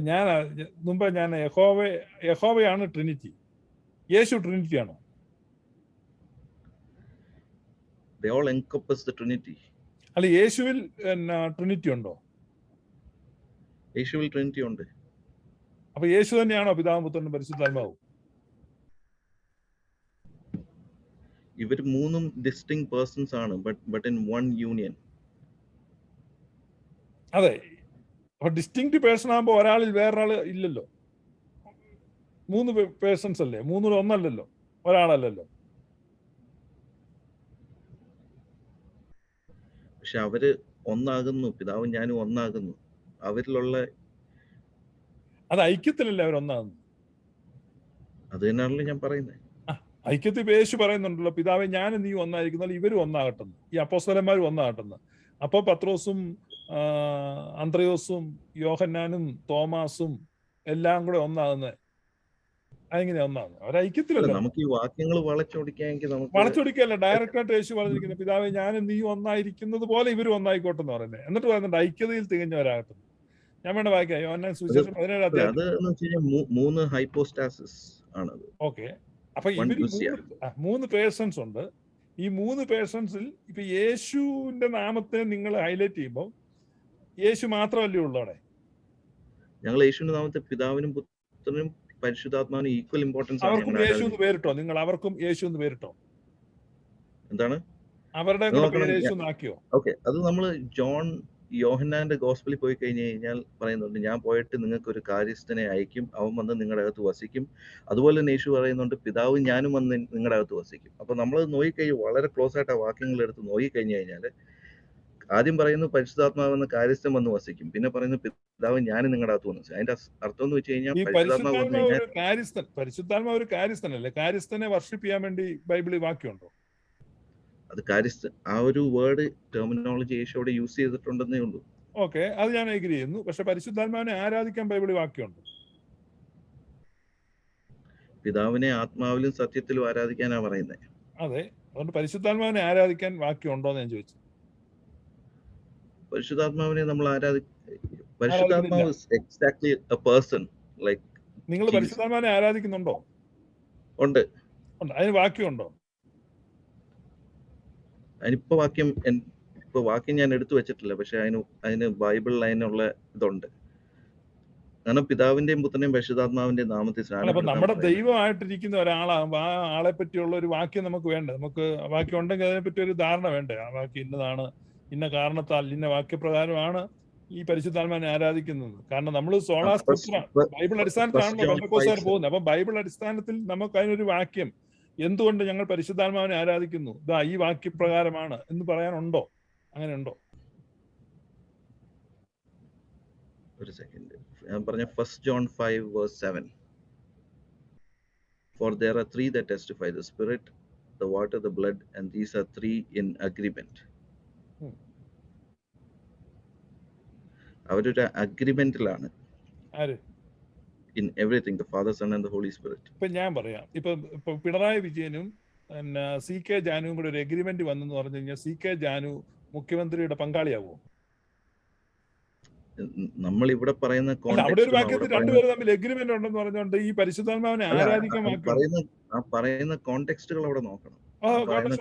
ഞാൻ യഹോവയാണ് ട്രിനിറ്റി, യേശു ട്രിനിറ്റി ആണോ? They all encompass the Trinity. അല്ല, യേശുവിൽ ട്രിനിറ്റി ഉണ്ടോ? യേശുവിൽ ട്രിനിറ്റി ഉണ്ട്. അപ്പൊ യേശു തന്നെയാണോ പിതാവും പുത്രനും പരിശുദ്ധാത്മാവും? ഇവർ 3 distinct persons ആണ്, but in one union. അതെ. അപ്പൊ ഡിസ്റ്റിങ്ക്ട് പേഴ്സൺ ആകുമ്പോ ഒരാളിൽ വേറൊരാള് ഇല്ലല്ലോ. 3 പേഴ്സൺസ് അല്ലേ? 3 ഒന്നല്ലല്ലോ, ഒരാളല്ലല്ലോ. പക്ഷെ അവര് ഒന്നാകുന്നു. പിതാവും ഞാനും ഒന്നാകുന്നു. അവരിലുള്ള അത് ഐക്യത്തിലല്ലേ അവരൊന്നാകുന്നു? അത് തന്നെയാണല്ലോ ഞാൻ പറയുന്നത്. ഐക്യത്തിൽ യേശു പറയുന്നുണ്ടല്ലോ, പിതാവെ ഞാനും നീ ഒന്നായിരിക്കുന്നാൽ ഇവരും ഒന്നാകട്ടെന്ന്, ഈ അപ്പോസ്തലന്മാരും ഒന്നാകട്ടെന്ന്. അപ്പൊ പത്രോസും അന്ത്രയോസും യോഹന്നാനും തോമാസും എല്ലാം കൂടെ ഒന്നാകുന്നത് അതെങ്ങനെയാ ഒന്നാകുന്നത്? അവരൈക്യത്തിലല്ല. നമുക്ക് ഈ വാക്യങ്ങൾ വളച്ചൊടിക്കല്ല, ഡയറക്റ്റായിട്ട് യേശു പറഞ്ഞിരിക്കുന്നത്, പിതാവെ ഞാനും നീ ഒന്നായിരിക്കുന്നത് പോലെ ഇവരും ഒന്നായിക്കോട്ടെ എന്ന് പറയുന്നത്. എന്നിട്ട് പറയുന്നുണ്ട് ഐക്യതയിൽ തികഞ്ഞവരാകട്ടെ. ഞാൻ വേണ്ട വായിക്കാം. യോഹന്നാൻ അത് സുവിശേഷം 17 അല്ല, അധ്യായം. അത് എന്ന് വെച്ച് കഴിഞ്ഞാൽ 3 ഹൈപ്പോസ്റ്റാസിസ് ആണത്. ഓക്കെ, അപ്പൊ One ഇവര് usia. 3 പേഴ്സൺസ് ഉണ്ട്. ഈ 3 പേഴ്സൺസിൽ ഇപ്പൊ യേശുവിന്റെ നാമത്തെ നിങ്ങൾ ഹൈലൈറ്റ് ചെയ്യുമ്പോൾ യേശു മാത്രമല്ലേ ഉള്ളൂ അവിടെ? ഞങ്ങൾ യേശുവിന്റെ നാമത്തെ പിതാവിനും പുത്രനും പരിശുദ്ധാത്മാവിനും ഈക്വൽ ഇമ്പോർട്ടൻസ് ആണ് അവർക്കും ഞങ്ങൾ യേശു എന്ന് ആരാധിക്കുന്നത്. പേരിട്ടോ? നിങ്ങൾ അവർക്കും യേശു എന്ന് പേരിട്ടോ? എന്താണ് അവരുടെ ഇത് കൂടെ നോക്കണം. പേര് യേശു എന്നാക്കിയോ? ഓക്കെ, അത് നമ്മൾ യോഹന്നാന്റെ ഗോസ്പലിൽ പോയി കഴിഞ്ഞു കഴിഞ്ഞാൽ പറയുന്നുണ്ട്, ഞാൻ പോയിട്ട് നിങ്ങൾക്ക് ഒരു കാര്യസ്ഥനെ അയക്കും, അവൻ വന്ന് നിങ്ങളുടെ അകത്ത് വസിക്കും. അതുപോലെ തന്നെ യേശു പറയുന്നുണ്ട്, പിതാവും ഞാനും വന്ന് നിങ്ങളുടെ അകത്ത് വസിക്കും. അപ്പൊ നമ്മൾ നോക്കിക്കഴിഞ്ഞ് വളരെ ക്ലോസ് ആയിട്ട് ആ വാക്യങ്ങൾ എടുത്ത് നോക്കിക്കഴിഞ്ഞു കഴിഞ്ഞാൽ ആദ്യം പറയുന്നു പരിശുദ്ധാത്മാവെന്ന കാര്യസ്ഥൻ വന്ന് വസിക്കും, പിന്നെ പറയുന്നു പിതാവ് ഞാനും നിങ്ങളുടെ അകത്ത് വന്നു. അതിന്റെ അർത്ഥം എന്ന് വെച്ച് കഴിഞ്ഞാൽ ഈ പരിശുദ്ധാത്മാവ് വന്നു പരിശുദ്ധാത്മാവ് കഴിഞ്ഞാൽ ഒരു കാര്യസ്ഥൻ, പരിശുദ്ധാത്മാവ് ഒരു കാര്യസ്ഥനല്ലേ? കാര്യസ്ഥനെ വർഷിപ്പ് ചെയ്യാൻ വേണ്ടി ബൈബിളിൽ വാക്യമുണ്ടോ? അത് കാര്യസ്ഥൻ ആ ഒരു വേർഡ് ടെർമിനോളജി യേശു അവിടെ യൂസ് ചെയ്തിട്ടുണ്ടെന്നേ ഉള്ളൂ. ഓക്കെ, അത് ഞാൻ എഗ്രി ചെയ്യുന്നു. പക്ഷെ പരിശുദ്ധാത്മാവിനെ ആരാധിക്കാൻ ബൈബിളിൽ വാക്യമുണ്ട്. പിതാവിനെ ആത്മാവിലും സത്യത്തിലും ആരാധിക്കാനാ പറയുന്നത്. അതെ, അതുകൊണ്ട് പരിശുദ്ധാത്മാവിനെ ആരാധിക്കാൻ വാക്യം ഉണ്ടോ എന്ന് ഞാൻ ചോദിച്ചു. പരിശുദ്ധാത്മാവിനെ നമ്മൾ ആരാധിക്കുന്നില്ല. പരിശുദ്ധാത്മാവ് എക്സാക്ട്ലി എ പേഴ്സൺ ലൈക്ക് നിങ്ങൾ ജീസസ്. പരിശുദ്ധാത്മാവിനെ ആരാധിക്കുന്നുണ്ടോ? ഉണ്ട്. ഉണ്ട്. അതിന് വാക്യമുണ്ടോ? അതിനിപ്പോ വാക്യം ഞാൻ എടുത്തു വെച്ചിട്ടില്ല, പക്ഷെ അതിന് ബൈബിളിൽ അതിനുള്ള ഇതുണ്ട്. കാരണം പിതാവിന്റെയും പുത്രന്റെയും പരിശുദ്ധാത്മാവിന്റെയും നാമത്തിൽ അല്ല, അപ്പൊ സ്നാനപ്പെടുത്താൻ നമ്മുടെ പറയുന്നത്. ദൈവമായിട്ടിരിക്കുന്ന ഒരാളാകുമ്പോൾ ആ ആളെ പറ്റിയുള്ള ഒരു വാക്യം നമുക്ക് വേണ്ടേ? നമുക്ക് വാക്യം ഉണ്ടെങ്കിൽ അതിനെപ്പറ്റി ഒരു ധാരണ വേണ്ടേ? ആ വാക്യം ഇന്നതാണ്, ഇന്ന കാരണത്താൽ ഇന്ന വാക്യപ്രകാരമാണ് ഈ പരിശുദ്ധാത്മാവിനെ ആരാധിക്കുന്നത്. കാരണം നമ്മൾ സോളാ സ്ക്രിപ്ചർ ബൈബിൾ അടിസ്ഥാനത്തിലാണല്ലോ പെന്തക്കോസ്തുകാർ പോകുന്നത്. അപ്പൊ ബൈബിൾ അടിസ്ഥാനത്തിൽ നമുക്ക് അതിനൊരു വാക്യം, എന്തുകൊണ്ട് ഞങ്ങൾ പരിശുദ്ധാത്മാവിനെ ആരാധിക്കുന്നു, ഇതാ ഈ വാക്യപ്രകാരമാണ് എന്ന് പറയാനുണ്ടോ? അങ്ങനെ ഉണ്ടോ? ഒരു സെക്കൻഡ്, ഞാൻ പറഞ്ഞ 1 John 5:7. For there are three that testify, the spirit, the water, the blood, and these are three in agreement. അവരൊരു അഗ്രിമെന്റിലാണ് ആര്? in everything, the Father, Son and the Holy Spirit. ഇപ്പൊ ഞാൻ പറയാം, ഇപ്പൊ പിണറായി വിജയനും പിന്നെ CK ജാനുവും കൂടെ ഒരു എഗ്രിമെന്റ് വന്നെന്ന് പറഞ്ഞു കഴിഞ്ഞാൽ CK ജാനു മുഖ്യമന്ത്രിയുടെ പങ്കാളിയാവുമോ? നമ്മൾ ഇവിടെ പറയുന്ന അവിടെ ഒരു വാക്യത്തിൽ രണ്ടുപേരും തമ്മിൽ എഗ്രിമെന്റ് ഉണ്ടെന്ന് പറഞ്ഞുകൊണ്ട് ഈ പരിശുദ്ധാത്മാവിനെ ആരാധിക്കാൻ പറയുന്ന കോണ്ടെക്സ്റ്റുകൾ അവിടെ നോക്കണം.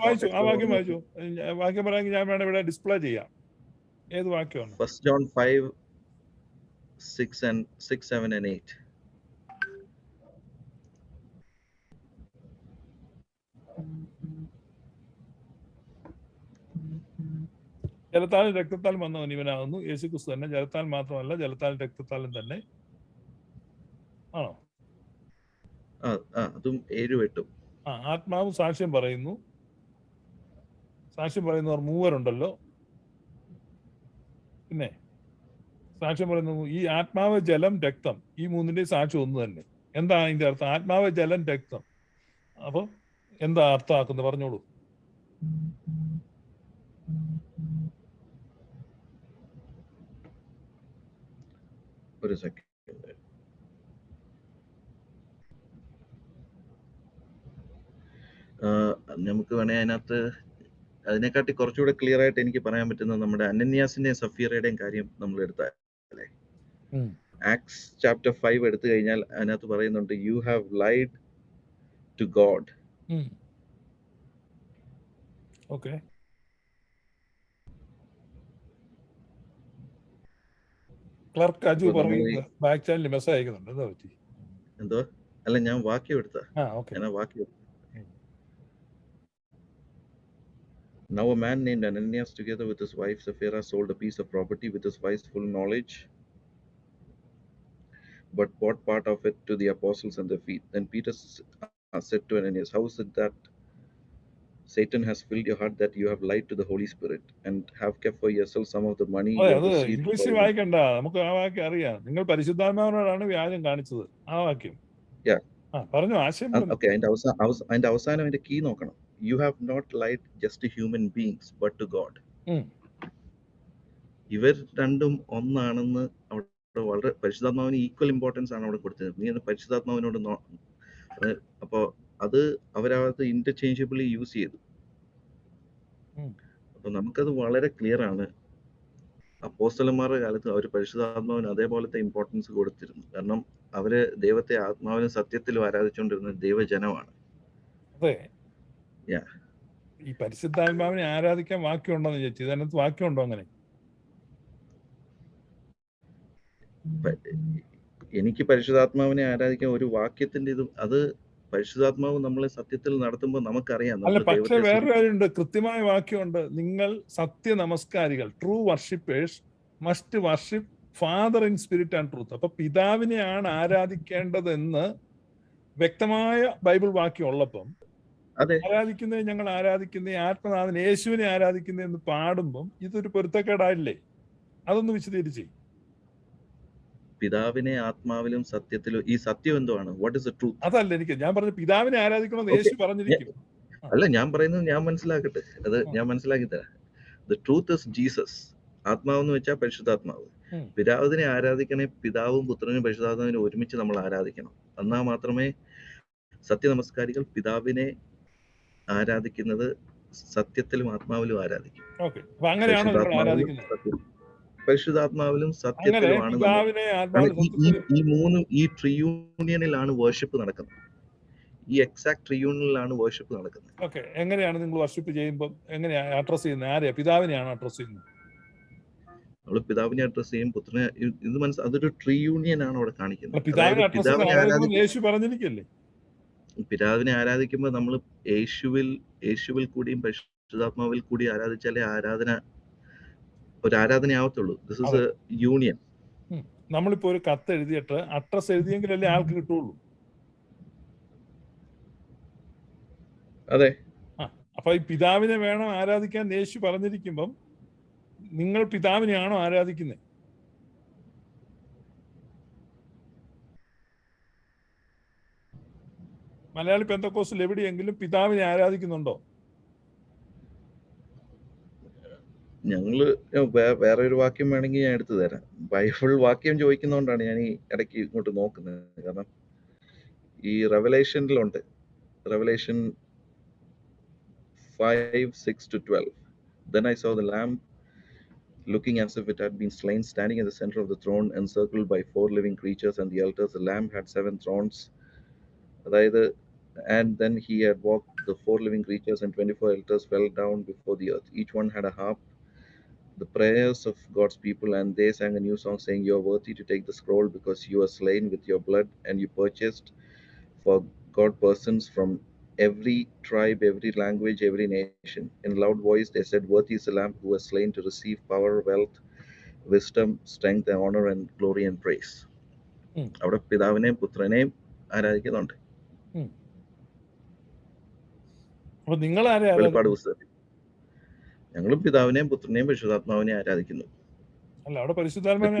വായിച്ചു, ആ വാക്യം വായിച്ചു. വാക്യം പറയാമെങ്കിൽ ഞാൻ വേണം ഇവിടെ ഡിസ്പ്ലേ ചെയ്യാം. ഏത് വാക്യമാണ്? 1 John 5:6 and 6, 7 and 8. ജലത്താലും രക്തത്താലും വന്നവൻ ഇവനാകുന്നു. യേശുക്രിസ്തു തന്നെ ജലത്താൽ മാത്രമല്ല, ജലത്താലും രക്തത്താലും തന്നെ ആണോ? അതും 7-8. ആത്മാവ് സാക്ഷ്യം പറയുന്നു. സാക്ഷ്യം പറയുന്നവർ മൂവരുണ്ടല്ലോ. പിന്നെ സാക്ഷ്യം പറയുന്നു ഈ ആത്മാവ്, ജലം, രക്തം, ഈ മൂന്നിന്റെയും സാക്ഷ്യം ഒന്ന് തന്നെ. എന്താ അതിന്റെ അർത്ഥം? ആത്മാവ്, ജലം, രക്തം. അപ്പൊ എന്താ അർത്ഥമാക്കുന്നത്? പറഞ്ഞോളൂ. ഒരു സെക്കൻഡ്, നമുക്ക് വേണേ അതിനകത്ത് അതിനെക്കാട്ടി കുറച്ചുകൂടെ ക്ലിയർ ആയിട്ട് എനിക്ക് പറയാൻ പറ്റുന്നത് നമ്മുടെ അനന്യാസിന്റെയും സഫീറയുടെയും കാര്യം നമ്മൾ എടുത്താലേ. ആക്ട്സ് ചാപ്റ്റർ 5 എടുത്തു കഴിഞ്ഞാൽ അതിനകത്ത് പറയുന്നുണ്ട്, you have lied to God. Okay, clerk Aju പറയുന്നത് ബാക്ക് ചാനലിൽ മെസ്സേജ് അയക്കുന്നുണ്ട്. എന്താ പറ്റി? എന്തോ അല്ല, ഞാൻ വാക്യം എടുത്താ. ഞാൻ വാക്യം. Now a man named Ananias, together with his wife Sapphira, sold a piece of property with his wife's full knowledge, but bought part of it to the apostles and their feet. Then Peter said to Ananias, how is it that Satan has filled your heart that you have lied to the Holy Spirit and have kept for yourself some of the money you have received? ഇംഗ്ലീഷിൽ വായിക്കണ്ട, നമുക്ക് ആ വാക്യം അറിയാം. നിങ്ങൾ പരിശുദ്ധാത്മാവിനോടാണ് വ്യാജം കാണിച്ചത്. ആ വാക്യം പറഞ്ഞു, ആശയം. Okay, അതിന്റെ അവസാനം അതിന്റെ കീ നോക്കണം. You have not lied just to human beings, but to God. ഇവർ രണ്ടും ഒന്നാണെന്ന് അവിടെ വളരെ പരിശുദ്ധാത്മാവിന് ഈക്വൽ ഇമ്പോർട്ടൻസ് ആണ് അവിടെ കൊടുത്തത്. നീ പരിശുദ്ധാത്മാവിനോട് അപ്പോ അത് അവരത് ഇന്റർചേഞ്ചബിളി യൂസ് ചെയ്തു. അപ്പൊ നമുക്കത് വളരെ ക്ലിയർ ആണ്. അപ്പോസ്തലന്മാരുടെ കാലത്ത് അവർ പരിശുദ്ധാത്മാവിന് അതേപോലത്തെ ഇമ്പോർട്ടൻസ് കൊടുത്തിരുന്നു. കാരണം അവര് ദൈവത്തെ ആത്മാവിനും സത്യത്തിലും ആരാധിച്ചുകൊണ്ടിരുന്ന ദൈവജനമാണ്. അതെ, Yeah. ഈ പരിശുദ്ധാത്മാവിനെ ആരാധിക്കാൻ വാക്യമുണ്ടോ എന്ന് ചോദിച്ചു. ഇതിനകത്ത് വാക്യമുണ്ടോ അങ്ങനെ? എനിക്ക് പരിശുദ്ധാത്മാവിനെ ആരാധിക്കാൻ ഒരു വാക്യത്തിന്റെ ഇത്, അത് പരിശുദ്ധാത്മാവ് നമ്മളെ സത്യത്തിൽ നടത്തുമ്പോൾ നമുക്കറിയാം അല്ല, നമ്മൾ പക്ഷെ ദൈവത്തെ വേറൊരു കാര്യമുണ്ട്, കൃത്യമായ വാക്യമുണ്ട്. നിങ്ങൾ സത്യ നമസ്കാരികൾ, true worshippers must worship Father in spirit and truth. അപ്പൊ പിതാവിനെയാണ് ആരാധിക്കേണ്ടതെന്ന് വ്യക്തമായ ബൈബിൾ വാക്യം ഉള്ളപ്പം അതെ ആരാധിക്കുന്നത്, ഞങ്ങൾ ആരാധിക്കുന്ന ആത്മനാഥൻ യേശുവിനെ ആരാധിക്കുന്നതെന്ന് പാടുമ്പം ഇതൊരു പൊരുത്തക്കേടായില്ലേ? അതൊന്ന് വിശദീകരിച്ച്. പിതാവിനെ ആത്മാവിലും സത്യത്തിലും, ഈ സത്യം എന്തുവാണ്? What is the truth? അതല്ല ഞാൻ പറഞ്ഞ പിതാവിനെ ആരാധിക്കണമെന്ന് യേശു പറഞ്ഞിരിക്കും. അല്ല, ഞാൻ പറയുന്നത് ഞാൻ മനസ്സിലാക്കട്ടെ, അത് ഞാൻ മനസ്സിലാക്കി തരാം. The truth is Jesus. ആത്മാവെന്ന് വെച്ചാൽ പരിശുദ്ധാത്മാവ്. പിതാവിനെ ആരാധിക്കണേ പിതാവും പുത്രനും പരിശുദ്ധാത്മാവിനെ ഒരുമിച്ച് നമ്മൾ ആരാധിക്കണം. എന്നാൽ മാത്രമേ സത്യനമസ്കാരികൾ പിതാവിനെ ആരാധിക്കുന്നത് സത്യത്തിലും ആത്മാവിലും ആരാധിക്കും. പരിശുദ്ധാത്മാവിലും സത്യത്തിലുമാണ്. ഈ മൂന്നും ഈ ട്രിയൂണിയനിലാണ് വർഷിപ്പ് നടക്കുന്നത്. ഈ എക്സാക്ട് ട്രിയൂണിയനിലാണ് വർഷിപ്പ് നടക്കുന്നത്. ഓക്കെ, എങ്ങനെയാണ് നിങ്ങൾ വർഷിപ്പ് ചെയ്യുമ്പോൾ എങ്ങനെയാണ് അഡ്രസ് ചെയ്യുന്നത്? ആരെയാ? പിതാവിനെയാണ് അഡ്രസ് ചെയ്യുന്നത്. നമ്മൾ പിതാവിനെ അഡ്രസ് ചെയ്യും, പുത്രനെ. ഇത് അതൊരു ട്രിയൂണിയൻ ആണ് അവിടെ കാണിക്കുന്നത്. പിതാവിനെ ആരാധിക്കുമ്പോൾ നമ്മൾ യേശുവിൽ കൂടിയും പരിശുദ്ധാത്മാവിൽ കൂടി ആരാധിച്ചാലേ ഒരു ആരാധനയാവത്തുള്ളൂ. This is a union. നമ്മളിപ്പോ ഒരു കത്ത് എഴുതിയിട്ട് അഡ്രസ് എഴുതിയെങ്കിലല്ലേ ആൾക്ക് കിട്ടുള്ളൂ. അതെ. അപ്പൊ ഈ പിതാവിനെ വേണം ആരാധിക്കാൻ യേശു പറഞ്ഞിരിക്കുമ്പം നിങ്ങൾ പിതാവിനെയാണോ ആരാധിക്കുന്നത്? മലയാളി പെന്തക്കോസ്റ്റിൽ എവിടെയെങ്കിലും പിതാവിനെ ആരാധിക്കുന്നുണ്ടോ? ഞങ്ങള് വേറെ ഒരു വാക്യം വേണമെങ്കിൽ ഞാൻ എടുത്തു തരാം. ബൈബിൾ വാക്യം ചോദിക്കുന്നതുകൊണ്ടാണ് ഞാൻ ഈ ഇടയ്ക്ക് ഇങ്ങോട്ട് നോക്കുന്നത്. കാരണം ഈ റെവലേഷനിലുണ്ട്, revelation 5:6-12. Then I saw the Lamb looking as if it had been slain, standing in the center of the throne, encircled by 4 living creatures and the elders. The Lamb had 7 thrones. And then he had walked. The 4 living creatures and 24 elders fell down before the earth. Each one had a harp, the prayers of God's people, and they sang a new song, saying, "You are worthy to take the scroll, because you are slain with your blood, and you purchased for God persons from every tribe, every language, every nation." In loud voice they said, "Worthy is the Lamb who was slain to receive power, wealth, wisdom, strength, and honor, and glory and praise." അവിടെ പിതാവിനെയും പുത്രനെയും ആരാധിക്കുന്നുണ്ട്. വെളിപ്പാട് പുസ്തകത്തിൽ ഞങ്ങളും പിതാവിനെയും പുത്രനെയും പരിശുദ്ധാത്മാവിനെ ആരാധിക്കുന്നു. അല്ല, അവിടെ പരിശുദ്ധാത്മാവിനെ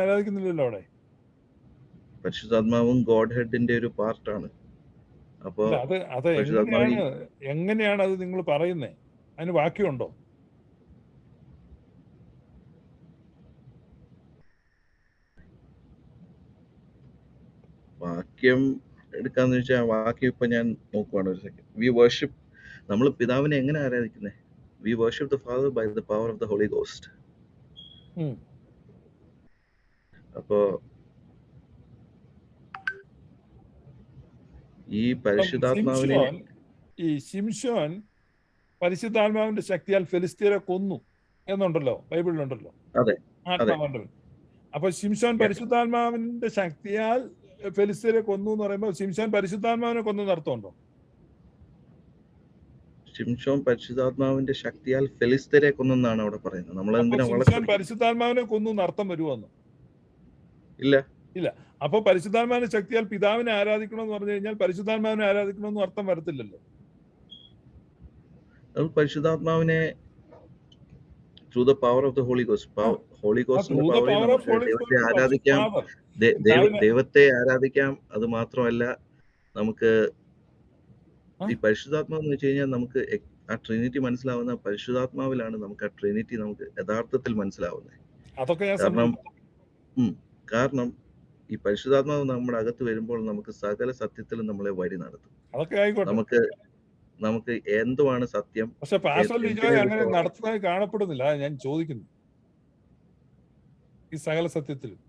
ആരാധിക്കുന്നില്ലല്ലോ അവിടെ. പരിശുദ്ധാത്മാവും ഗോഡ് ഹെഡിന്റെ ഒരു പാർട്ടാണ്. അപ്പൊ അത് എങ്ങനെയാണ് അത് നിങ്ങൾ പറയുന്നേ? അതിന് വാക്യമുണ്ടോ? വാക്യം എടുക്കാന്ന് വെച്ചാൽ വാക്യം ഇപ്പൊ ഞാൻ നോക്കുവാണ്. ഒരു സെക്കൻഡ്. വി വർഷിപ്പ്, നമ്മൾ പിതാവിനെ എങ്ങനെ ആരാധിക്കുന്നേ? We worship the Father by the power of the Holy Ghost. അപ്പോ ഈ പരിശുദ്ധാത്മാവിനെ, ഈ ശിംശോൻ പരിശുദ്ധാത്മാവിന്റെ ശക്തിയാൽ ഫെലിസ്തീനെ കൊന്നു എന്നുണ്ടല്ലോ, ബൈബിളിലുണ്ടല്ലോ. അപ്പൊ ശിംശോൻ പരിശുദ്ധാത്മാവിന്റെ ശക്തിയാൽ ഫെലിസ്തീനെ കൊന്നു എന്ന് പറയുമ്പോൾ ശിംശോൻ പരിശുദ്ധാത്മാവിനെ കൊന്നു അർത്ഥമുണ്ടോ? ശിംശോൻ പരിശുദ്ധാത്മാവിന്റെ ശക്തിയാൽ ഫെലിസ്തീനെ കൊന്നെന്നാണ് അവിടെ പറയുന്നത്. നമ്മൾ പരിശുദ്ധാത്മാവിനെ കൊന്നു അർത്ഥം വരുമെന്ന്? ഇല്ല. അപ്പൊ പരിശുദ്ധാത്മാവിന്റെ ശക്തിയാൽ പിതാവിനെ ആരാധിക്കണമെന്ന് പറഞ്ഞു കഴിഞ്ഞാൽ പരിശുദ്ധാത്മാവിനെ ആരാധിക്കണമെന്ന് അർത്ഥം വരത്തില്ലല്ലോ. പരിശുദ്ധാത്മാവിനെ through the power of the Holy Ghost, Holy ഗോസ്റ്റിന്റെ പവറിൽ ദൈവത്തെ ആരാധിക്കാം. ദൈവത്തെ ആരാധിക്കാം. അത് മാത്രമല്ല, നമുക്ക് ഈ പരിശുദ്ധാത്മാവ് എന്ന് വെച്ച് കഴിഞ്ഞാൽ നമുക്ക് ആ ട്രിനിറ്റി മനസ്സിലാവുന്ന പരിശുദ്ധാത്മാവിലാണ്. നമുക്ക് ആ ട്രിനിറ്റി നമുക്ക് യഥാർത്ഥത്തിൽ മനസ്സിലാവുന്നത്. അതൊക്കെ കാരണം കാരണം ഈ പരിശുദ്ധാത്മാവ് നമ്മുടെ അകത്ത് വരുമ്പോൾ നമുക്ക് സകല സത്യത്തിലും നമ്മളെ വഴി നടത്തും. അതൊക്കെ ആയിക്കോട്ടെ. നമുക്ക് എന്തുവാണ് സത്യം, പക്ഷെ പാസ്റ്റർ ലിജോയെ അങ്ങനെ എന്തിനെ നടത്തുന്നതായി കാണപ്പെടുന്നില്ല. ഞാൻ ചോദിക്കുന്നു, ഈ സകല സത്യത്തിലും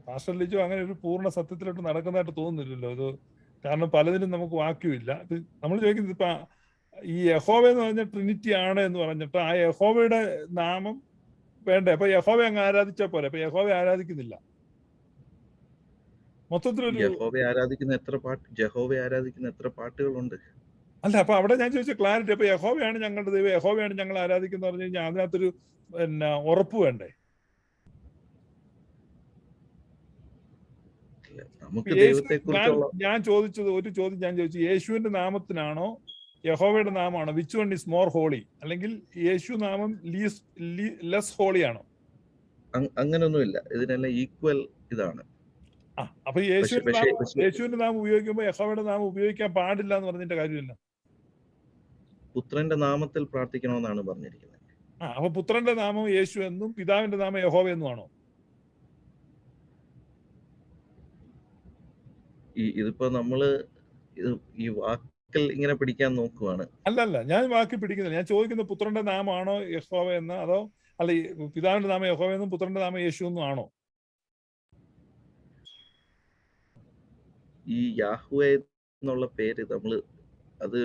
പാസ്റ്റർ ലിജോ അങ്ങനെ ഒരു പൂർണ്ണ സത്യത്തിലോട്ട് നടക്കുന്നതായിട്ട് തോന്നുന്നില്ലല്ലോ. ഇത് കാരണം പലതിനും നമുക്ക് വാക്യമില്ല. ഇത് നമ്മൾ ചോദിക്കുന്നത് ഇപ്പൊ ഈ യഹോവ എന്ന് പറഞ്ഞ ട്രിനിറ്റി ആണ് എന്ന് പറഞ്ഞിട്ട് ആ യഹോവയുടെ നാമം വേണ്ടേ? അപ്പൊ യഹോവ അങ്ങ് ആരാധിച്ചാൽ പോരെ. അപ്പൊ യഹോവ ആരാധിക്കുന്നില്ല. മൊത്തത്തിലൊരു യഹോവയെ ആരാധിക്കുന്ന എത്ര പാട്ടുകളുണ്ട്. അല്ല, അപ്പൊ അവിടെ ഞാൻ ചോദിച്ച ക്ലാരിറ്റി. അപ്പൊ യഹോവയാണ് ഞങ്ങളുടെ ദൈവം, യഹോവയാണ് ഞങ്ങൾ ആരാധിക്കുന്നത് പറഞ്ഞു കഴിഞ്ഞാൽ അതിനകത്തൊരു ഉറപ്പ് വേണ്ടേ? ഞാൻ ചോദിച്ചത് ഒരു ചോദ്യം ഞാൻ ചോദിച്ചു, യേശുവിന്റെ നാമത്തിനാണോ യഹോവയുടെ നാമമാണോ which one is more holy, അല്ലെങ്കിൽ യേശു നാമം ലെസ് ഹോളി ആണോ? അങ്ങനൊന്നുമില്ല, ഇതിനെല്ലാം ഈക്വൽ ഇതാണ്. അപ്പൊ യേശുവിന്റെ നാമം ഉപയോഗിക്കുമ്പോ യഹോവയുടെ നാമം ഉപയോഗിക്കാൻ പാടില്ല എന്ന് പറഞ്ഞതിന്റെ കാര്യമില്ല. പുത്രന്റെ നാമത്തിൽ പ്രാർത്ഥിക്കണമെന്നാണ് പറഞ്ഞിരിക്കുന്നത്. അപ്പൊ പുത്രന്റെ നാമം യേശു എന്നും പിതാവിന്റെ നാമം യഹോവ എന്നും ആണോ? ഇതിപ്പോ നമ്മള് ഈ വാക്കിൽ ഇങ്ങനെ പിടിക്കാൻ നോക്കുവാണ്. അല്ലല്ല, ഞാൻ വാക്കി പിടിക്കുന്നില്ല. ഞാൻ ചോദിക്കുന്നത് പുത്രന്റെ നാമമാണോ യഹോവ എന്ന്, അതോ അല്ല പിതാവിന്റെ നാമം യഹോവ എന്നും പുത്രന്റെ നാമം യേശു എന്നും ആണോ? ഈ യാഹ്വേ എന്നുള്ള പേര് നമ്മള് അത്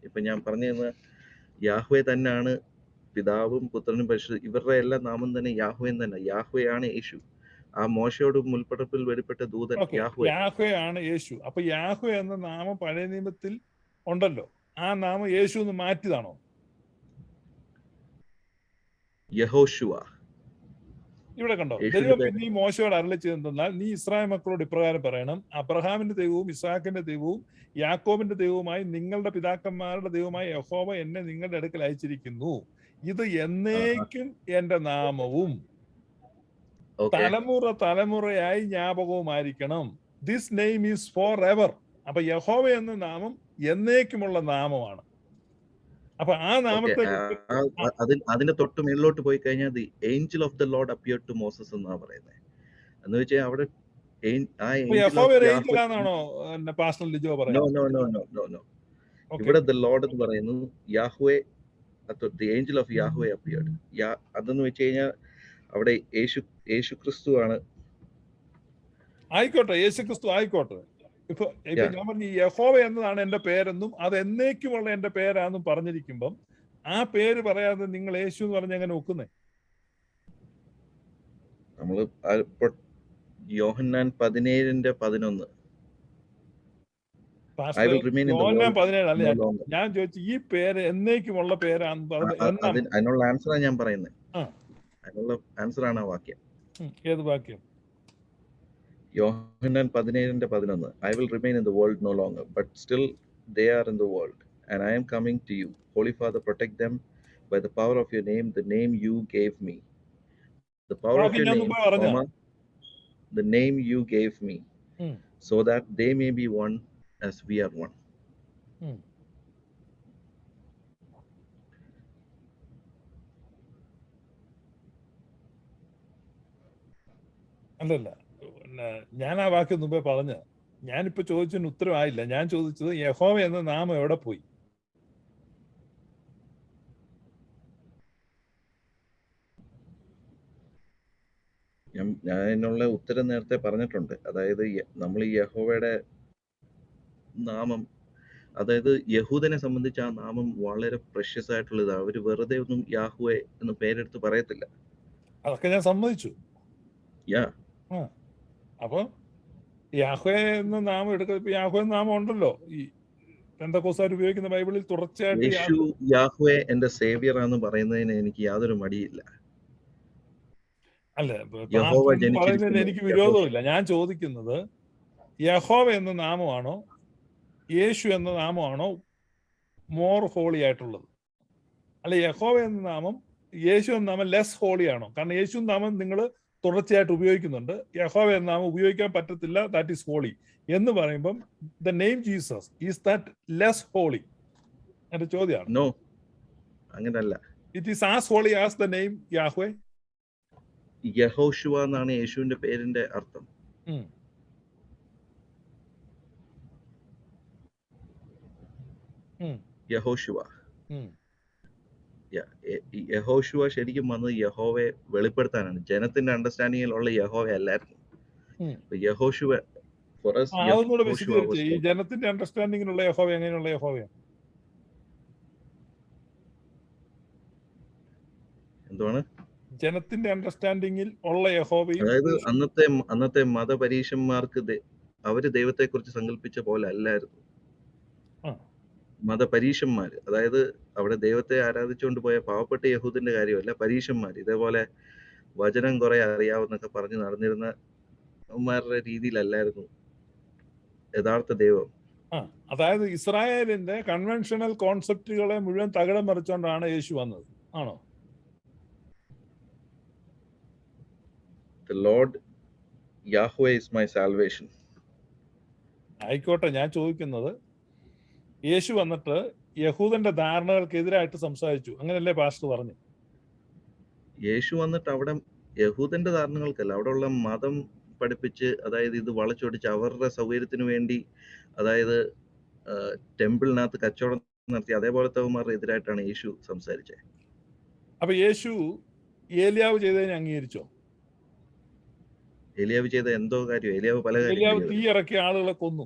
ഇപ്പൊ ഞാൻ പറഞ്ഞ യാഹ്വേ തന്നെയാണ് പിതാവും പുത്രനും പരിശുദ്ധ ഇവരുടെ എല്ലാം നാമം തന്നെ യാഹ്വേ തന്നെ. യാഹ്വേ ആണ് യേശു. ആ മോശയോട് മുൽപ്പടപ്പിൽ വെളിപ്പെട്ട ദൂതൻ യാഹ്വേ ആണ് യേശു. അപ്പൊ യാഹ്വേ എന്ന നാമം പഴയ നിയമത്തിൽ ഉണ്ടല്ലോ, ആ നാമം യേശു എന്ന് മാറ്റിയതാണോ? യഹോശുവ. ഇവിടെ കണ്ടോ, ദൈവം പിന്നെ ഈ മോശയോട് അരുളി ചെയ്തെന്നാൽ, നീ ഇസ്രായേൽ മക്കളോട് ഇപ്രകാരം പറയണം, അബ്രഹാമിന്റെ ദൈവവും ഇസ്ഹാക്കിന്റെ ദൈവവും യാക്കോബിന്റെ ദൈവവുമായി നിങ്ങളുടെ പിതാക്കന്മാരുടെ ദൈവമായ യഹോവ എന്നെ നിങ്ങളുടെ അടുക്കൽ അയച്ചിരിക്കുന്നു. ഇത് എന്നേക്കും എന്റെ നാമവും തലമുറ തലമുറയായി ജ്ഞാപകവുമായിരിക്കണം. This name is forever. അപ്പൊ യഹോവ എന്ന നാമം എന്നേക്കുമുള്ള നാമമാണ്. അപ്പൊ ആ നാമത്തെ അതിന്റെ തൊട്ട് മേളിലോട്ട് പോയി കഴിഞ്ഞാൽ the angel of the Lord appeared to Moses എന്നാ പറയുന്നത്. എന്ന് വെച്ചാൽ അവിടെ പാസ്റ്റർ ലിജോ പറയുന്നത് ഇവിടെ ദ ലോർഡ് എന്ന് പറയുന്നു Yahweh, the angel of Yahweh appeared. അതെന്ന് വെച്ച് കഴിഞ്ഞാൽ അവിടെ യേശു ക്രിസ്തു ആണ്. ആയിക്കോട്ടെ, യേശു ക്രിസ്തു ആയിക്കോട്ടെ. ഇപ്പൊ ഞാൻ പറഞ്ഞു യഹോവ എന്നതാണ് എന്റെ പേരെന്നും അത് എന്നേക്കുമുള്ള എന്റെ പേരാന്നും പറഞ്ഞിരിക്കുമ്പം ആ പേര് പറയാതെ നിങ്ങൾ യേശു എന്ന് പറഞ്ഞ എങ്ങനെ ഒക്കുന്നേ? നമ്മള് യോഹന്നാൻ 17:11 ഞാൻ ചോദിച്ചു ഈ പേര് എന്നേക്കുമുള്ള പേരാന്ന്. അതിനുള്ള ആൻസറാണ് ഞാൻ പറയുന്നത്. അതിനുള്ള ആൻസറാണ് ആ വാക്യം. ഏത് വാക്യം? യോഹന്നാൻ 17:11. I will remain in the world no longer, but still they are in the world, and I am coming to you. Holy Father, protect them by the power of your name, the name you gave me. The power of your name, the name you gave me, so that they may be one as we are one. അല്ലല്ല, ഞാൻ ആ വാക്യം മുമ്പേ പറഞ്ഞ, ഞാനിപ്പോ ചോദിച്ചതിന് ഉത്തരവായില്ല. ഞാൻ ചോദിച്ചത് യഹോവ എന്ന നാമം എവിടെ പോയി? ഞാൻ അതിനുള്ള ഉത്തരം നേരത്തെ പറഞ്ഞിട്ടുണ്ട്. അതായത് നമ്മൾ ഈ യഹോവയുടെ നാമം, അതായത് യഹൂദനെ സംബന്ധിച്ച് ആ നാമം വളരെ പ്രഷ്യസ് ആയിട്ടുള്ളതാണ്. അവര് വെറുതെ ഒന്നും യാഹ്വേ എന്ന് പേരെടുത്ത് പറയത്തില്ല. അതൊക്കെ ഞാൻ സമ്മതിച്ചു. അപ്പൊ യാഹ്വേ എന്ന നാമം എടുക്കുക. യാഹ്വേ എന്ന നാമം ഉണ്ടല്ലോ ഈ പെന്തക്കോസ്തുകാർ ഉപയോഗിക്കുന്ന ബൈബിളിൽ തുടർച്ചയായിട്ട്. യാഹ്വേ എന്റെ സേവിയർ ആണെന്ന് പറയുന്നതിന് എനിക്ക് യാതൊരു മടിയില്ല. അല്ല, പറയുന്നതിന് എനിക്ക് വിരോധമില്ല. ഞാൻ ചോദിക്കുന്നത് യഹോവ എന്ന നാമമാണോ യേശു എന്ന നാമമാണോ മോർ ഹോളി ആയിട്ടുള്ളത്? അല്ല, യഹോവ എന്ന നാമം യേശു എന്ന നാമം ലെസ് ഹോളി ആണോ? കാരണം യേശു നാമം നിങ്ങൾ തുടർച്ചയായിട്ട് ഉപയോഗിക്കുന്നുണ്ട്. യഹോവ എന്ന നാമം ഉപയോഗിക്കാൻ പറ്റത്തില്ല, ദാറ്റ് ഈസ് ഹോളി എന്ന് പറയുമ്പം the name Jesus is that less holy? എന്റെ ചോദ്യമാണ്. നോ, അങ്ങനല്ല. It is as holy as the name Yahweh. യഹോശുവ എന്നാണ് യേശുവിന്റെ പേരിന്റെ അർത്ഥം. ഉം. ഉം. യഹോശുവ. ഉം. യഹോശുവ ശരിക്കും വന്നത് യഹോവയെ വെളിപ്പെടുത്താനാണ്. ജനത്തിന്റെ അണ്ടർസ്റ്റാൻഡിങ്ങിലുള്ള യഹോവ അല്ലായിരുന്നു. ഉം. യഹോശുവ for us, അതൊന്നുകൂടെ യഹോശുവ വിശദീകരിച്ച്, ഈ was ജനത്തിന്റെ അണ്ടർസ്റ്റാൻഡിങ്ങിനുള്ള യഹോവ എങ്ങനെയുള്ള യഹോവയാണ്? എന്താണ്? ജനത്തിന്റെ അണ്ടർസ്റ്റാൻഡിങ്ങിൽ ഉള്ള യഹോവയും, അതായത് അന്നത്തെ മതപരീശന്മാർക്ക് അവര് ദൈവത്തെ കുറിച്ച് സങ്കല്പിച്ച പോലെ അല്ലായിരുന്നു മതപരീശന്മാര്. അതായത് അവിടെ ദൈവത്തെ ആരാധിച്ചുകൊണ്ട് പോയ പാവപ്പെട്ട യഹൂദിന്റെ കാര്യമല്ല, പരീശന്മാർ ഇതേപോലെ വചനം കുറെ അറിയാവുന്നൊക്കെ പറഞ്ഞ് നടന്നിരുന്ന അവന്മാരുടെ രീതിയിലല്ലായിരുന്നു യഥാർത്ഥ ദൈവം. അതായത് ഇസ്രായേലിന്റെ കൺവെൻഷണൽ കോൺസെപ്റ്റുകളെ മുഴുവൻ തകിടം മറിച്ചുകൊണ്ടാണ് യേശു വന്നത്, ആണോ? The Lord Yahweh is my salvation. ആയിക്കോട്ടെ, ഞാൻ ചോദിക്കുന്നത്, യേശു വന്നിട്ട് യഹൂദന്റെ ധാരണകൾക്കെതിരായിട്ട് സംസാരിച്ചു, അങ്ങനല്ലേ പാസ്റ്റർ പറഞ്ഞു? യേശു വന്നിട്ട് അവിടെ യഹൂദന്റെ ധാരണകൾക്കല്ല, അവിടെ ഉള്ള മതം പഠിപ്പിച്ച്, അതായത് ഇത് വളച്ചൊടിച്ച് അവരുടെ സൗകര്യത്തിന് വേണ്ടി, അതായത് ടെമ്പിളിനകത്ത് കച്ചവടം നടത്തി അതേപോലത്തെമാരുടെ എതിരായിട്ടാണ് യേശു സംസാരിച്ചത്. അപ്പൊ യേശു ഏലിയാവ് ചെയ്തതിനെ അംഗീകരിച്ചോ? ഏലിയാവ് ചെയ്ത എന്തോ കാര്യം? ഏലിയാവ് പല ഏലിയാവ് കാര്യങ്ങളും തീ ഇറക്കി ആളുകളെ കൊന്നു,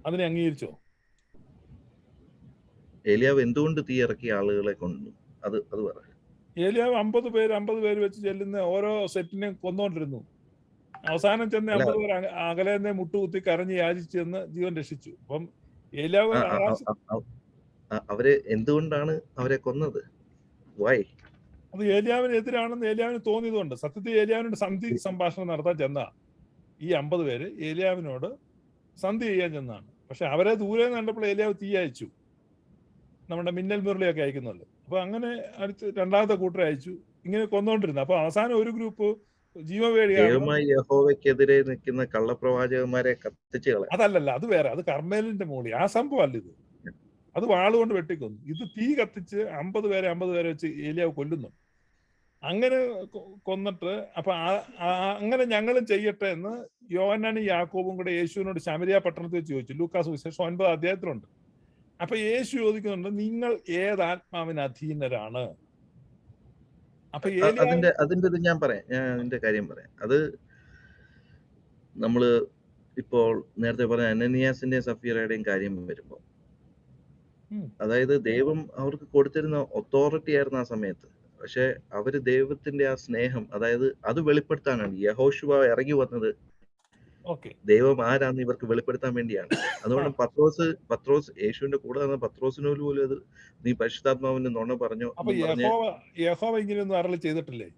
അതിനെ അംഗീകരിച്ചോ? ഏലിയാവ് എന്തുകൊണ്ട് തീ ഇറക്കി ആളുകളെ കൊന്നു? അത് പറ. ഏലിയാവ് 50 പേര് വെച്ച് ചെല്ലുന്ന ഓരോ സെറ്റിനെയും കൊന്നോണ്ടിരുന്നു. അവസാനം ചെന്ന് 50 പേർ അകലെ മുട്ടുകുത്തി കരഞ്ഞ് യാചിച്ചെന്ന് ജീവൻ രക്ഷിച്ചു. അപ്പം ഏലിയാവ് അവര് എന്തുകൊണ്ടാണ് അവരെ കൊന്നത്? വൈ? അത് ഏലിയാവിനെതിരാണെന്ന് ഏലിയാവിന് തോന്നിയതുകൊണ്ട്. സത്യത്തിൽ ഏലിയാവിനോട് സന്ധി സംഭാഷണം നടത്താൻ ചെന്ന ഈ 50 പേര് ഏലിയാവിനോട് സന്ധി ചെയ്യാൻ ചെന്നാണ്. പക്ഷെ അവരെ ദൂരെ കണ്ടപ്പോൾ ഏലിയാവ് തീ അയച്ചു, നമ്മുടെ മിന്നൽ മുരളിയൊക്കെ അയക്കുന്നുണ്ട്. അപ്പൊ അങ്ങനെ അടുത്ത് രണ്ടാമത്തെ കൂട്ടരെ അയച്ചു, ഇങ്ങനെ കൊന്നോണ്ടിരുന്നു. അപ്പൊ അവസാനം ഒരു ഗ്രൂപ്പ് യഹോവയ്ക്കെതിരെ നിൽക്കുന്ന കള്ളപ്രവാചകന്മാരെ കത്തിച്ചു കളയാം. അതല്ലല്ല, അത് വേറെ, അത് കർമ്മേലിന്റെ മോളി, ആ സംഭവം അല്ല ഇത്. അത് വാളുകൊണ്ട് വെട്ടിക്കൊന്നു. ഇത് തീ കത്തിച്ച് 50 പേരെ വെച്ച് ഏലിയാവ് കൊല്ലുന്നു. അങ്ങനെ കൊന്നിട്ട് അപ്പൊ അങ്ങനെ ഞങ്ങളും ചെയ്യട്ടെ എന്ന് യോഹന്നാനും യാക്കോബും കൂടെ യേശുവിനോട് ശമരിയ പട്ടണത്തിൽ വെച്ച് ചോദിച്ചു. ലൂക്കാസ് സുവിശേഷം 9 അധ്യായത്തിലുണ്ട്. അപ്പൊ യേശു ചോദിക്കുന്നുണ്ട്, നിങ്ങൾ ഏതാത്മാവിന് അധീനരാണ്? അപ്പൊ അതിന്റെ ഞാൻ അതിന്റെ കാര്യം പറയാം. അത് നമ്മള് ഇപ്പോൾ നേരത്തെ പറഞ്ഞ അനനിയാസിന്റെയും സഫീറയുടെയും കാര്യം വരുമ്പോ, അതായത് ദൈവം അവർക്ക് കൊടുത്തിരുന്ന ഒത്തോറിറ്റി ആയിരുന്നു ആ സമയത്ത്. പക്ഷെ അവര് ദൈവത്തിന്റെ ആ സ്നേഹം, അതായത് അത് വെളിപ്പെടുത്താനാണ് യഹോശുവ ഇറങ്ങി വന്നത്. ദൈവം ആരാന്ന് ഇവർക്ക് വെളിപ്പെടുത്താൻ വേണ്ടിയാണ്. അതുകൊണ്ട് പത്രോസ് യേശുവിന്റെ കൂടെ വന്ന പത്രോസിനോട് പോലും അത് നീ പരിശുദ്ധാത്മാവിന്റെ നുണ പറഞ്ഞു. അപ്പൊ യഹോവ ഇങ്ങനെയൊന്നും അരുളി ചെയ്തിട്ടില്ലേ?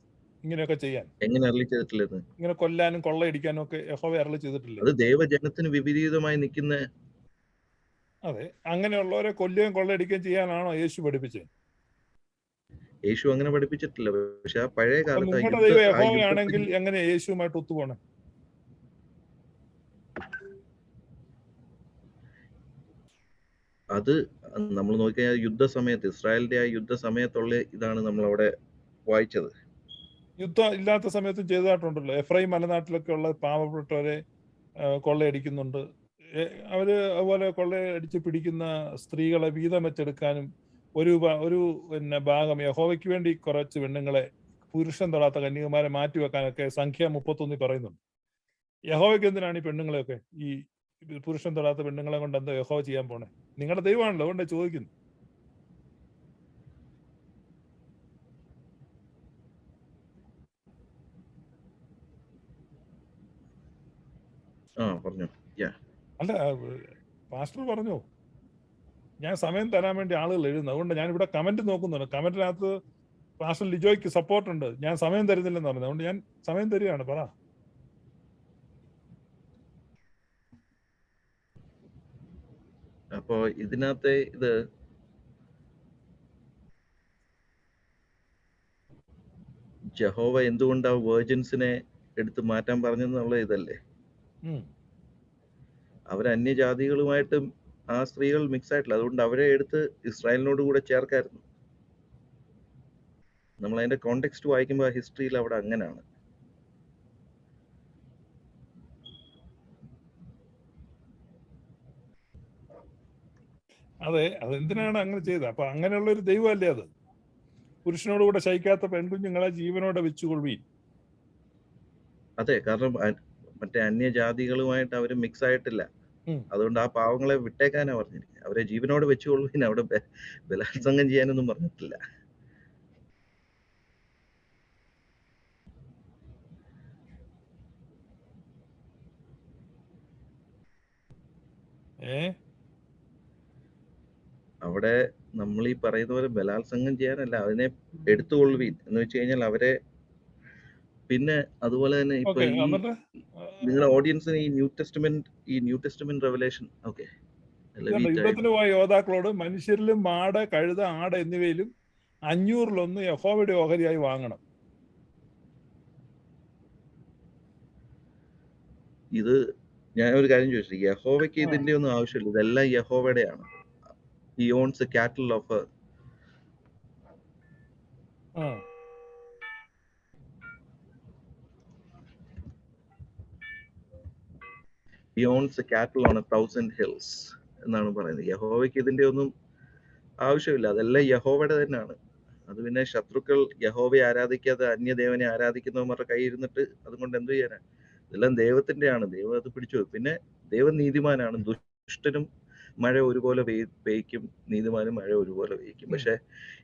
ഇങ്ങനെയൊക്കെ ചെയ്യാൻ എങ്ങനെ അരുളി ചെയ്തിട്ടില്ലെന്ന്? ഇങ്ങനെ കൊല്ലാനും കൊള്ളയടിക്കാനും ഒക്കെ യഹോവ അരുളി ചെയ്തിട്ടില്ലേ? അത് ദൈവജനത്തിന് വിപരീതമായി നിൽക്കുന്ന. അതെ, അങ്ങനെയുള്ളവരെ കൊല്ലുകയും കൊള്ളയടിക്കുകയും ചെയ്യാനാണോ യേശു പഠിപ്പിച്ചത്? യേശു അങ്ങനെ പഠിപ്പിച്ചിട്ടില്ല. പക്ഷെ ആ പഴയ കാലത്ത് നിങ്ങളുടെ ദൈവം യഹോവയാണെങ്കിൽ എങ്ങനെ യേശുവുമായിട്ട് ഒത്തുപോകണം? അത് നമ്മൾ നോക്കിയാൽ യുദ്ധസമയത്ത്, ഇസ്രായേലിന്റെ ആ യുദ്ധസമയത്തുള്ള ഇതാണ് നമ്മൾ അവിടെ വായിച്ചത്. യുദ്ധം ഇല്ലാത്ത സമയത്തും ചെയ്തതായിട്ടുണ്ടല്ലോ. എഫ്രൈം മലനാട്ടിലൊക്കെ ഉള്ള പാവപ്പെട്ടവരെ കൊള്ളയടിക്കുന്നുണ്ട്. അവര് അതുപോലെ കൊള്ളയടിച്ച് പിടിക്കുന്ന സ്ത്രീകളെ വീതം വെച്ചെടുക്കാനും ഒരു ഭാഗം യഹോവയ്ക്ക് വേണ്ടി കുറച്ച് പെണ്ണുങ്ങളെ, പുരുഷൻ തൊടാത്ത കന്യകമാരെ മാറ്റിവെക്കാനൊക്കെ സംഖ്യ 31 പറയുന്നുണ്ട്. യഹോവയ്ക്ക് എന്തിനാണ് ഈ പെണ്ണുങ്ങളെയൊക്കെ, ഈ പുരുഷൻ തൊടാത്ത പെണ്ണുങ്ങളെ കൊണ്ട് എന്താ യഹോവ ചെയ്യാൻ പോണേ? നിങ്ങളുടെ ദൈവമാണല്ലോ, അതുകൊണ്ട് ചോദിക്കുന്നു. അല്ല, പാസ്റ്റർ പറഞ്ഞു ഞാൻ സമയം തരാൻ വേണ്ടി ആളുകൾ എഴുതുന്നു. അതുകൊണ്ട് ഞാൻ ഇവിടെ കമന്റ് നോക്കുന്നുണ്ട്. കമന്റിനകത്ത് പാസ്റ്റർ ലിജോയ്ക്ക് സപ്പോർട്ട് ഉണ്ട്, ഞാൻ സമയം തരുന്നില്ലെന്ന് പറഞ്ഞു. അതുകൊണ്ട് ഞാൻ സമയം തരികയാണ്. പറ. അപ്പോ ഇതിനകത്തെ ഇത് യഹോവ എന്തുകൊണ്ട് ആ വേർജിൻസിനെ എടുത്ത് മാറ്റാൻ പറഞ്ഞെന്നുള്ള ഇതല്ലേ? അവർ അന്യജാതികളുമായിട്ട് ആ സ്ത്രീകൾ മിക്സ് ആയിട്ടില്ല. അതുകൊണ്ട് അവരെ എടുത്ത് ഇസ്രായേലിനോട് കൂടെ ചേർക്കായിരുന്നു. നമ്മൾ അതിന്റെ കോണ്ടെക്സ്റ്റ് വായിക്കുമ്പോൾ ഹിസ്റ്ററിയിൽ അവിടെ അങ്ങനെയാണ്. അതെ, അതെന്തിനാണ് അങ്ങനെ ചെയ്തത്? അപ്പൊ അങ്ങനെയുള്ള ഒരു ദൈവമല്ലേ അത്? പുരുഷനോടുകൂടെ ശയിക്കാത്ത പെൺകുഞ്ഞുങ്ങളെ ജീവനോടെ വെച്ചുകൊള്ളുവീൻ. അതെ, കാരണം മറ്റേ അന്യജാതികളുമായിട്ട് അവർ മിക്സ് ആയിട്ടില്ല. അതുകൊണ്ട് ആ പാവങ്ങളെ വിട്ടേക്കാനാ പറഞ്ഞിരിക്കുന്നത്. അവരെ ജീവനോട് വെച്ചുകൊള്ളു. പിന്നെ അവിടെ ബലാത്സംഗം ചെയ്യാനൊന്നും പറഞ്ഞിട്ടില്ല. അവിടെ നമ്മൾ ഈ പറയുന്ന പോലെ ബലാത്സംഗം ചെയ്യാനല്ല, അതിനെ എടുത്തുകൊള്ളുവീൻ എന്ന് വെച്ച് കഴിഞ്ഞാൽ അവരെ. പിന്നെ അതുപോലെ തന്നെ ഇപ്പൊ ഈ നിങ്ങളുടെ ഓഡിയൻസിന് ഈ ന്യൂ ടെസ്റ്റ്മെന്റ് റെവലേഷൻ ഓക്കെ യുദ്ധത്തിന് പോയ യോദ്ധാക്കളോട് മനുഷ്യരിലും മാട്, കഴുത, ആട് എന്നിവയിലും 500 യഹോവയുടെ ഓഹരിയായി വാങ്ങണം. ഇത് ഞാൻ ഒരു കാര്യം ചോദിച്ചു, യഹോവയ്ക്ക് ഇതിന്റെ ഒന്നും ആവശ്യമില്ല. ഇതെല്ലാം യഹോവയുടെയാണ്. He owns the cattle of a He owns the cattle on 1,000 hills എന്നാണ് പറയുന്നത്. യഹോവയ്ക്ക് ഇതിന്റെ ഒന്നും ആവശ്യമില്ല. അതെല്ലാം യഹോവയുടെ തന്നെയാണ്. അത് പിന്നെ ശത്രുക്കൾ യഹോവയെ ആരാധിക്കാതെ അന്യദേവനെ ആരാധിക്കുന്നവന്മാരുടെ കയ്യിൽ ഇരുന്നിട്ട് അതുകൊണ്ട് എന്ത് ചെയ്യാനാ? ഇതെല്ലാം ദൈവത്തിന്റെയാണ്. ദൈവം അത് പിടിച്ചു. പിന്നെ ദൈവം നീതിമാനാണ്. ദുഷ്ടനും മഴ ഒരുപോലെ പെയ്യ്ക്കും, നീതിമാനും മഴ ഒരുപോലെ പെയ്യ്ക്കും. പക്ഷെ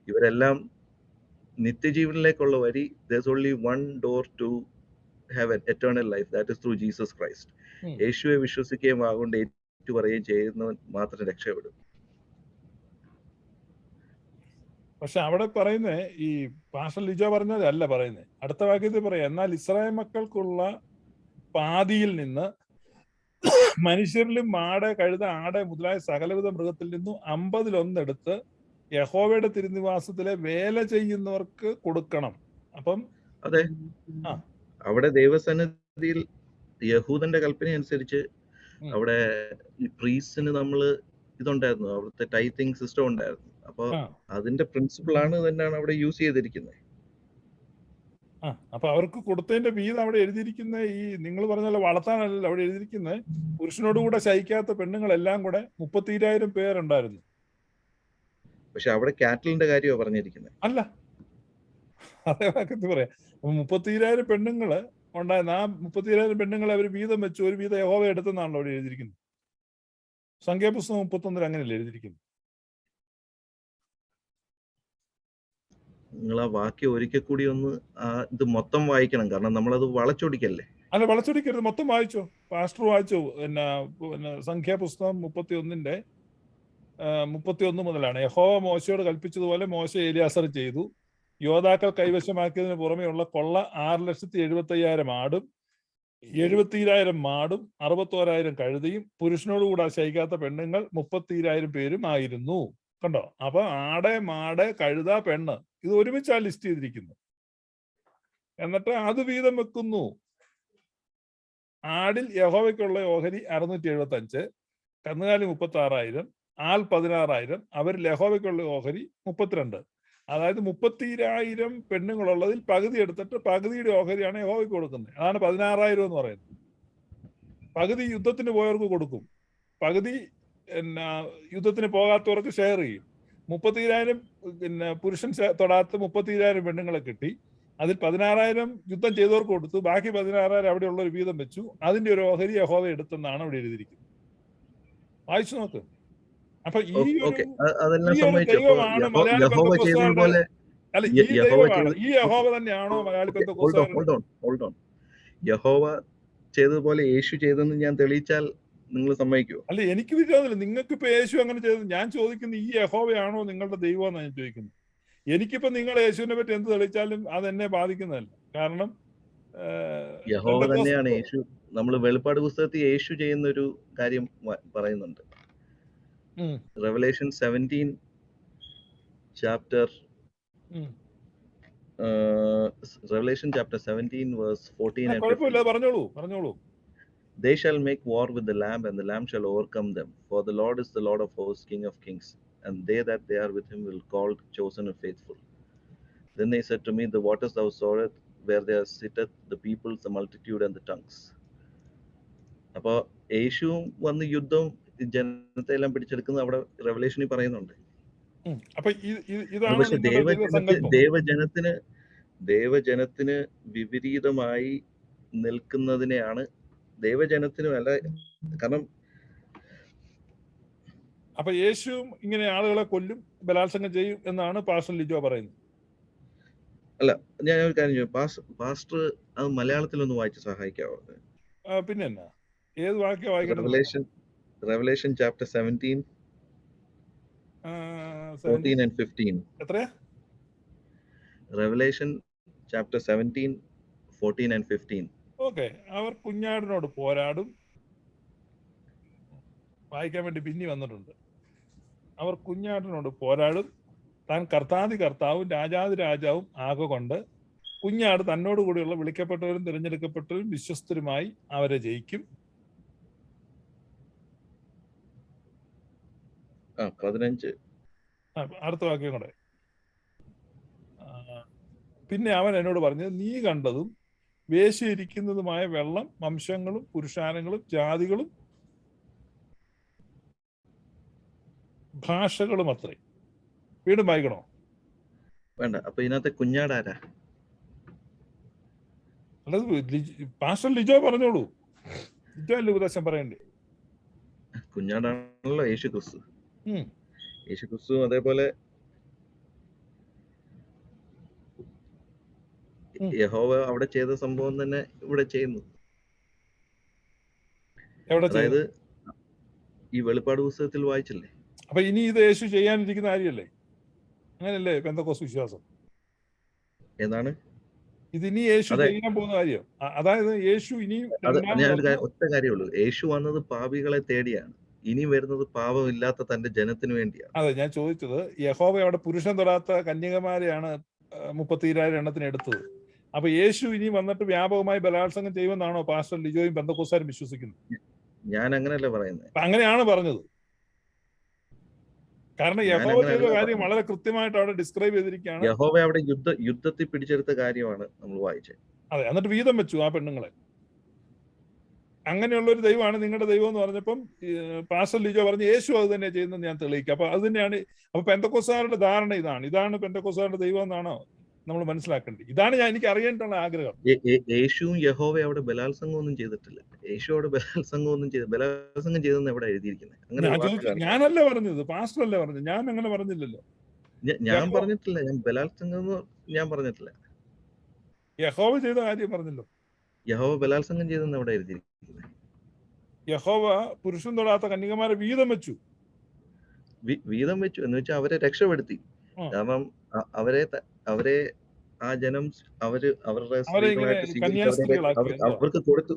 ഇവരെല്ലാം നിത്യജീവനിലേക്കുള്ള വരി, there's only one door to heaven, eternal life, that is through Jesus Christ. യേശുവെ വിശ്വസിക്കുകയും വാഗുകൊണ്ട് ഏറ്റു പറയുകയും ചെയ്യുന്നവൻ മാത്രം രക്ഷപ്പെടും. പക്ഷെ അവിടെ പറയുന്നേ, ഈ പാസ്റ്റർ ലിജോ പറഞ്ഞതല്ല പറയുന്നേ. അടുത്ത വാക്യത്തിൽ പറയാം, എന്നാൽ ഇസ്രായേൽ മക്കൾക്കുള്ള പാതിയിൽ നിന്ന് മനുഷ്യരിലും മാട്, കഴുത, ആട് മുതലായ സകലവിധ മൃഗത്തിൽ നിന്നും 50 എടുത്ത് യഹോവയുടെ തിരുനിവാസത്തിലെ വേല ചെയ്യുന്നവർക്ക് കൊടുക്കണം. അപ്പം അതെ, അവിടെ ദൈവസന്നിധിയിൽ യഹൂദന്റെ കൽപ്പന അനുസരിച്ച് അവിടെ ഈ പ്രീസ്റ്റിന് നമ്മള് ഇതുണ്ടായിരുന്നു, അവിടുത്തെ ടൈത്തിങ് സിസ്റ്റം ഉണ്ടായിരുന്നു. അപ്പൊ അതിന്റെ പ്രിൻസിപ്പിൾ ആണ് തന്നെയാണ് അവിടെ യൂസ് ചെയ്തിരിക്കുന്നത്. അപ്പൊ അവർക്ക് കൊടുത്തതിന്റെ വീതം അവിടെ എഴുതിയിരിക്കുന്ന, ഈ നിങ്ങൾ പറഞ്ഞ വളർത്താനല്ല അവിടെ എഴുതിയിരിക്കുന്നത്, പുരുഷനോടുകൂടെ ശയിക്കാത്ത പെണ്ണുങ്ങളെല്ലാം കൂടെ 32,000 പേരുണ്ടായിരുന്നു. പക്ഷെ അവിടെ കാറ്റലിന്റെ കാര്യമാണ് പറഞ്ഞിരിക്കുന്നത്. അല്ല, അതേ വാക്കത്ത് പറയാം. 32,000 പെണ്ണുങ്ങള് ഉണ്ടായിരുന്നു. ആ 32,000 പെണ്ണുങ്ങളെ അവർ വീതം വെച്ചു, ഒരു വീതം യഹോവ എടുത്തെന്നാണല്ലോ അവിടെ എഴുതിയിരിക്കുന്നത്. സംഖ്യാപുസ്തകം 31 അങ്ങനെയല്ലേ എഴുതിയിരിക്കുന്നത്? നിങ്ങൾ ആ വാക്യം ഒരിക്കൽ കൂടി ഒന്ന് ഇത് മൊത്തം വായിക്കണം, കാരണം നമ്മളത് വളച്ചൊടിക്കല്ലേ. അല്ല, വളച്ചൊടിക്കരുത്, മൊത്തം വായിച്ചോ. പാസ്റ്റർ വായിച്ചോ. പിന്നെ സംഖ്യാപുസ്തകം 31 മുതലാണ്. യഹോവ മോശയോട് കൽപ്പിച്ചതുപോലെ മോശ എലിയാസർ ചെയ്തു. യോദ്ധാക്കൾ കൈവശമാക്കിയതിന് പുറമെയുള്ള കൊള്ള 6,75,000 ആടും 70,000 മാടും 61,000 കഴുതയും പുരുഷനോടുകൂടെ ശയിക്കാത്ത പെണ്ണുങ്ങൾ 32,000 പേരും ആയിരുന്നു. കണ്ടോ? അപ്പൊ ആട്, മാട്, കഴുത, പെണ്ണ് ഇത് ഒരുമിച്ചാ ലിസ്റ്റ് ചെയ്തിരിക്കുന്നു. എന്നിട്ട് അത് വീതം വെക്കുന്നു. ആടിൽ യഹോവയ്ക്കുള്ള ഓഹരി 675, കന്നുകാലി 36,000, ആൾ 16,000, അവരിൽ യഹോവയ്ക്കുള്ള ഓഹരി 32. അതായത് 32,000 പെണ്ണുങ്ങളുള്ളതിൽ പകുതി എടുത്തിട്ട് പകുതിയുടെ ഓഹരിയാണ് യഹോവയ്ക്ക് കൊടുക്കുന്നത്. അതാണ് 16,000 എന്ന് പറയുന്നത്. പകുതി യുദ്ധത്തിന് പോയവർക്ക് കൊടുക്കും, പകുതി യുദ്ധത്തിന് പോകാത്തവർക്ക് ഷെയർ ചെയ്യും. 32,000 പുരുഷൻ തൊടാത്ത 32,000 പെണ്ണുങ്ങളെ കിട്ടി. അതിൽ 16,000 യുദ്ധം ചെയ്തവർക്ക് കൊടുത്തു, ബാക്കി 16,000 അവിടെയുള്ള ഒരു വീതം വെച്ചു. അതിന്റെ ഒരു ഓഹരി യഹോവ എടുത്തെന്നാണ് അവിടെ എഴുതിയിരിക്കുന്നത്. വായിച്ചു നോക്ക്. അപ്പൊ ഈ ഒരു ദൈവമാണ് മലയാളി പെന്തക്കോസ്തുകാരുടെ, അല്ല ഈ ദൈവമാണ്, ഈ യഹോവ തന്നെയാണോ മലയാളി പെന്തക്കോസ്തുകാരുടെ? യഹോവ ചെയ്തതുപോലെ യേശു ചെയ്തെന്ന് ഞാൻ തെളിയിച്ചാൽ നിങ്ങൾ സമ്മതിക്കുമോ? അല്ല, എനിക്ക് വിരോധമില്ല. നിങ്ങൾക്ക് ഇപ്പൊ യേശു അങ്ങനെ ചെയ്തത്. ഞാൻ ചോദിക്കുന്നത് ഈ യഹോവയാണോ നിങ്ങളുടെ ദൈവം എന്നാണ് ഞാൻ ചോദിക്കുന്നത്. എനിക്കിപ്പോ നിങ്ങൾ യേശുവിനെ പറ്റി എന്ത് തെളിയിച്ചാലും അത് എന്നെ ബാധിക്കുന്നതല്ല. കാരണം യഹോവ തന്നെയാണ് യേശു. നമ്മൾ വെളിപ്പാട് പുസ്തകത്തിൽ യേശു ചെയ്യുന്ന ഒരു കാര്യം പറയുന്നുണ്ട്. Revelation 17 chapter Revelation chapter 17 verse 14 and 15. പറഞ്ഞോളൂ. They shall make war with the Lamb, and the Lamb shall overcome them. For the Lord is the Lord of hosts, King of kings, and they that they are with him will called, chosen, and faithful. Then they said to me, the waters thou sawest, where there sitteth the peoples, the multitude, and the tongues. അപ്പോൾ യേശുവും വന്ന് യുദ്ധം ജനത്തെ എല്ലാം പിടിച്ചെടുക്കുന്നത് അവിടെ റെവലേഷനിൽ പറയുന്നുണ്ട്. അപ്പൊ ഇതാണ് പക്ഷെ നിങ്ങളുടെ സങ്കല്പം. ദേവജനത്തിന് വിപരീതമായി നിൽക്കുന്നതിനെയാണ് ദൈവജനത്തിനും അല്ല. കാരണം അപ്പൊ യേശുവും ഇങ്ങനെ ആളുകളെ കൊല്ലും, ബലാത്സംഗം ചെയ്യും എന്നാണ് പാസ്റ്റർ ലിജോ പറയുന്നത്. അല്ല, ഞാൻ ഒരു കാര്യം ചെയ്യും, പാസ്റ്റർ അത് മലയാളത്തിലൊന്ന് വായിച്ച് സഹായിക്കാവോ? പിന്നെ എന്നാ, ഏത് വാക്യം വായിക്കണം? Revelation chapter 17, 14 and 15. എത്രയാ? Revelation chapter 17, 14 and 15. ഓക്കെ. അവർ കുഞ്ഞാടിനോട് പോരാടും. വായിക്കാൻ വേണ്ടി പിന്നെ വന്നിട്ടുണ്ട്. അവർ കുഞ്ഞാടിനോട് പോരാടും, താൻ കർത്താതി കർത്താവും രാജാതി രാജാവും ആകൊണ്ട് കുഞ്ഞാട് തന്നോട് കൂടിയുള്ള വിളിക്കപ്പെട്ടവരും തിരഞ്ഞെടുക്കപ്പെട്ടവരും വിശ്വസ്തരുമായി അവരെ ജയിക്കും. 15. അടുത്ത വാക്യം കൂടെ. പിന്നെ അവൻ എന്നോട് പറഞ്ഞത്, നീ കണ്ടതും വേശിയിരിക്കുന്നതുമായ വെള്ളം വംശങ്ങളും പുരുഷാരങ്ങളും ജാതികളും ഭാഷകളും അത്രേ. വീണ്ടും വായിക്കണോ? വേണ്ട. അപ്പൊ ഇതിനകത്തെ കുഞ്ഞാടാരാ? അല്ലത് പാസ്റ്റർ ലിജോ പറഞ്ഞോളൂ. ലിജോ അല്ലേ ഉപദേശം പറയണ്ടേ? കുഞ്ഞാടാണല്ലോ യേശു ക്രിസ്തു. യേശു ക്രിസ്തു അതേപോലെ യഹോവ അവിടെ ചെയ്ത സംഭവം തന്നെ ഇവിടെ ചെയ്യുന്നു. അതായത് ഈ വെളിപ്പാട് പുസ്തകത്തിൽ വായിച്ചില്ലേ? അപ്പൊ ഇനി ഇത് യേശു ചെയ്യാനിരിക്കുന്ന കാര്യമല്ലേ? അങ്ങനല്ലേ പെന്തക്കോസ്ത് വിശ്വാസം? എന്താണ് ഇതിനി യേശു ചെയ്യാൻ പോകുന്ന കാര്യം? അതായത് യേശു ഇനി ഒറ്റ കാര്യമുള്ളൂ, യേശു വന്നത് പാപികളെ തേടിയാണ്, ഇനി വരുന്നത് പാപമില്ലാത്ത തന്റെ ജനത്തിന് വേണ്ടിയാണ്. അതെ, ഞാൻ ചോദിച്ചത് യഹോവ അവിടെ പുരുഷൻ തൊടാത്ത കന്യകമാരെയാണ് 32,000 എണ്ണത്തിന് എടുത്തത്. അപ്പൊ യേശു ഇനി വന്നിട്ട് വ്യാപകമായി ബലാത്സംഗം ചെയ്യുമെന്നാണോ പാസ്റ്റർ ലിജോയും പെന്തക്കോസ്താരും വിശ്വസിക്കുന്നത്? ഞാൻ അങ്ങനെയല്ല പറയുന്നത്. അങ്ങനെയാണ് പറഞ്ഞത്. കാരണം യഹോവ ചെയ്ത കാര്യം വളരെ കൃത്യമായിട്ട് അവിടെ ഡിസ്ക്രൈബ് ചെയ്തിരിക്കുകയാണ്. യഹോവ അവിടെ യുദ്ധത്തിൽ പിടിച്ചെടുത്ത കാര്യമാണ് നമ്മൾ വായിച്ചത്. അതെ, എന്നിട്ട് വീതം വെച്ചു ആ പെണ്ണുങ്ങളെ. അങ്ങനെയുള്ള ഒരു ദൈവമാണ് നിങ്ങളുടെ ദൈവം എന്ന് പറഞ്ഞപ്പം പാസ്റ്റർ ലിജോ പറഞ്ഞു യേശു അത് തന്നെ ചെയ്യുന്നത് ഞാൻ തെളിയിക്കാം. അപ്പൊ അത് തന്നെയാണ്. അപ്പൊ പെന്തക്കോസ്താരുടെ ധാരണ ഇതാണ് പെന്തക്കോസ്താരുടെ ദൈവം എന്നാണോ നമ്മൾ മനസ്സിലാക്കേണ്ടത്? ഇതാണ് എനിക്ക് അറിയാനുള്ള ആഗ്രഹം. യേശുവും യഹോവ അവിടെ ബലാത്സംഗം ഒന്നും ചെയ്തിട്ടില്ല. യേശു അവിടെ ബലാത്സംഗം ചെയ്തെന്ന് എവിടെ എഴുതിയിരിക്കുന്നത്? ഞാനല്ല പറഞ്ഞത്, പാസ്റ്റർ അല്ലേ പറഞ്ഞത്. ഞാൻ അങ്ങനെ പറഞ്ഞില്ലല്ലോ. ഞാൻ പറഞ്ഞിട്ടില്ല, ഞാൻ ബലാത്സംഗം ഞാൻ പറഞ്ഞിട്ടില്ല. യഹോവ ചെയ്ത കാര്യം പറഞ്ഞല്ലോ. യഹോവ ബലാത്സംഗം ചെയ്തെന്ന് എവിടെ എഴുതിയിരിക്കുന്നത്? യഹോവ പുരുഷൻ തൊടാത്ത കന്യകമാരെ വീതം വെച്ചു എന്ന് വെച്ചാൽ അവരെ രക്ഷപ്പെടുത്തി. കാരണം അവരെ ആ ജനം അവരുടെ അവർക്ക് കൊടുത്തു.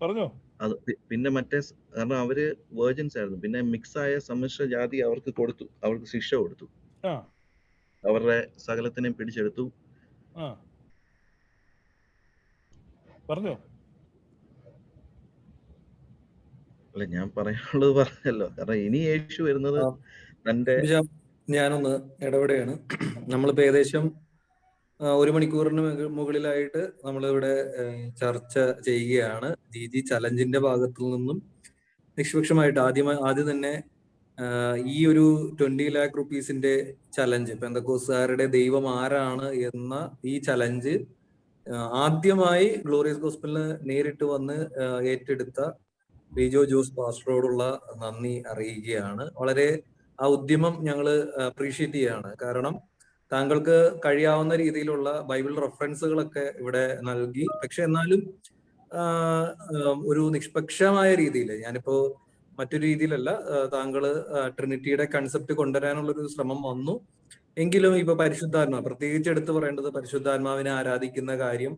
പറഞ്ഞോ. അത് പിന്നെ കാരണം അവര് വേർജിൻസ് ആയിരുന്നു. പിന്നെ മിക്സ് ആയ സമ്മിശ്ര ജാതി അവർക്ക് കൊടുത്തു, അവർക്ക് ശിക്ഷ കൊടുത്തു, അവരുടെ സകലത്തിനെയും പിടിച്ചെടുത്തു. പറഞ്ഞോ. അല്ല, ഞാൻ പറയാനുള്ളത് പറഞ്ഞല്ലോ. കാരണം ഇനി യേശു വരുന്നത് തന്റെ. ഞാനൊന്ന് ഇടപെടുകയാണ്. നമ്മളിപ്പോ ഏകദേശം 1 മണിക്കൂറിന് മുകളിലായിട്ട് നമ്മളിവിടെ ചർച്ച ചെയ്യുകയാണ്. ജി ചലഞ്ചിന്റെ ഭാഗത്തു നിന്നും നിഷ്പക്ഷമായിട്ട് ആദ്യം തന്നെ ഈ ഒരു 20 lakh rupeesന്റെ ചലഞ്ച്, പെന്തക്കോസ്തുകാരുടെ ദൈവം ആരാണ് എന്ന ഈ ചലഞ്ച് ആദ്യമായി ഗ്ലോറിയസ് ഗോസ്പലിന് നേരിട്ട് വന്ന് ഏറ്റെടുത്ത ലിജോ ജോസ് പാസ്റ്ററോടുള്ള നന്ദി അറിയിക്കുകയാണ്. വളരെ ആ ഉദ്യമം ഞങ്ങൾ അപ്രീഷിയേറ്റ് ചെയ്യാണ്. കാരണം താങ്കൾക്ക് കഴിയാവുന്ന രീതിയിലുള്ള ബൈബിൾ റെഫറൻസുകളൊക്കെ ഇവിടെ നൽകി. പക്ഷെ എന്നാലും ഒരു നിഷ്പക്ഷമായ രീതിയിൽ, ഞാനിപ്പോ മറ്റൊരു രീതിയിലല്ല, താങ്കള് ട്രിനിറ്റിയുടെ കൺസെപ്റ്റ് കൊണ്ടുവരാനുള്ളൊരു ശ്രമം വന്നു. എങ്കിലും ഇപ്പൊ പരിശുദ്ധാത്മാവ്, പ്രത്യേകിച്ച് എടുത്തു പറയേണ്ടത് പരിശുദ്ധാത്മാവിനെ ആരാധിക്കുന്ന കാര്യം,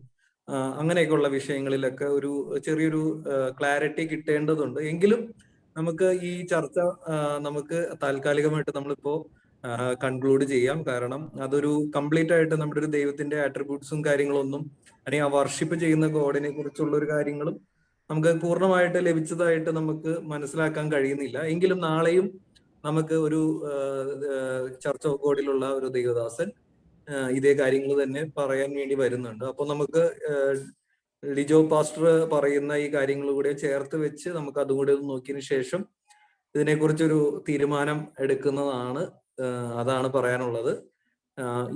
അങ്ങനെയൊക്കെയുള്ള വിഷയങ്ങളിലൊക്കെ ഒരു ചെറിയൊരു ക്ലാരിറ്റി കിട്ടേണ്ടതുണ്ട്. എങ്കിലും നമുക്ക് ഈ ചർച്ച നമുക്ക് താൽക്കാലികമായിട്ട് നമ്മളിപ്പോ കൺക്ലൂഡ് ചെയ്യാം. കാരണം അതൊരു കംപ്ലീറ്റ് ആയിട്ട് നമ്മുടെ ഒരു ദൈവത്തിന്റെ ആട്രിബ്യൂട്ട്സും കാര്യങ്ങളൊന്നും അല്ലെങ്കിൽ ആ വർഷിപ്പ് ചെയ്യുന്ന ഗോഡിനെ കുറിച്ചുള്ള ഒരു കാര്യങ്ങളും നമുക്ക് പൂർണ്ണമായിട്ട് ലഭിച്ചതായിട്ട് നമുക്ക് മനസ്സിലാക്കാൻ കഴിയുന്നില്ല. എങ്കിലും നാളെയും നമുക്ക് ഒരു ചർച്ച് ഓഫ് ഗോഡിലുള്ള ഒരു ദൈവദാസൻ ഇതേ കാര്യങ്ങൾ തന്നെ പറയാൻ വേണ്ടി വരുന്നുണ്ട്. അപ്പൊ നമുക്ക് ലിജോ പാസ്റ്റർ പറയുന്ന ഈ കാര്യങ്ങൾ കൂടെ ചേർത്ത് വെച്ച് നമുക്ക് അതുകൂടെ ഒന്ന് നോക്കിയതിനു ശേഷം ഇതിനെക്കുറിച്ചൊരു തീരുമാനം എടുക്കുന്നതാണ്. അതാണ് പറയാനുള്ളത്.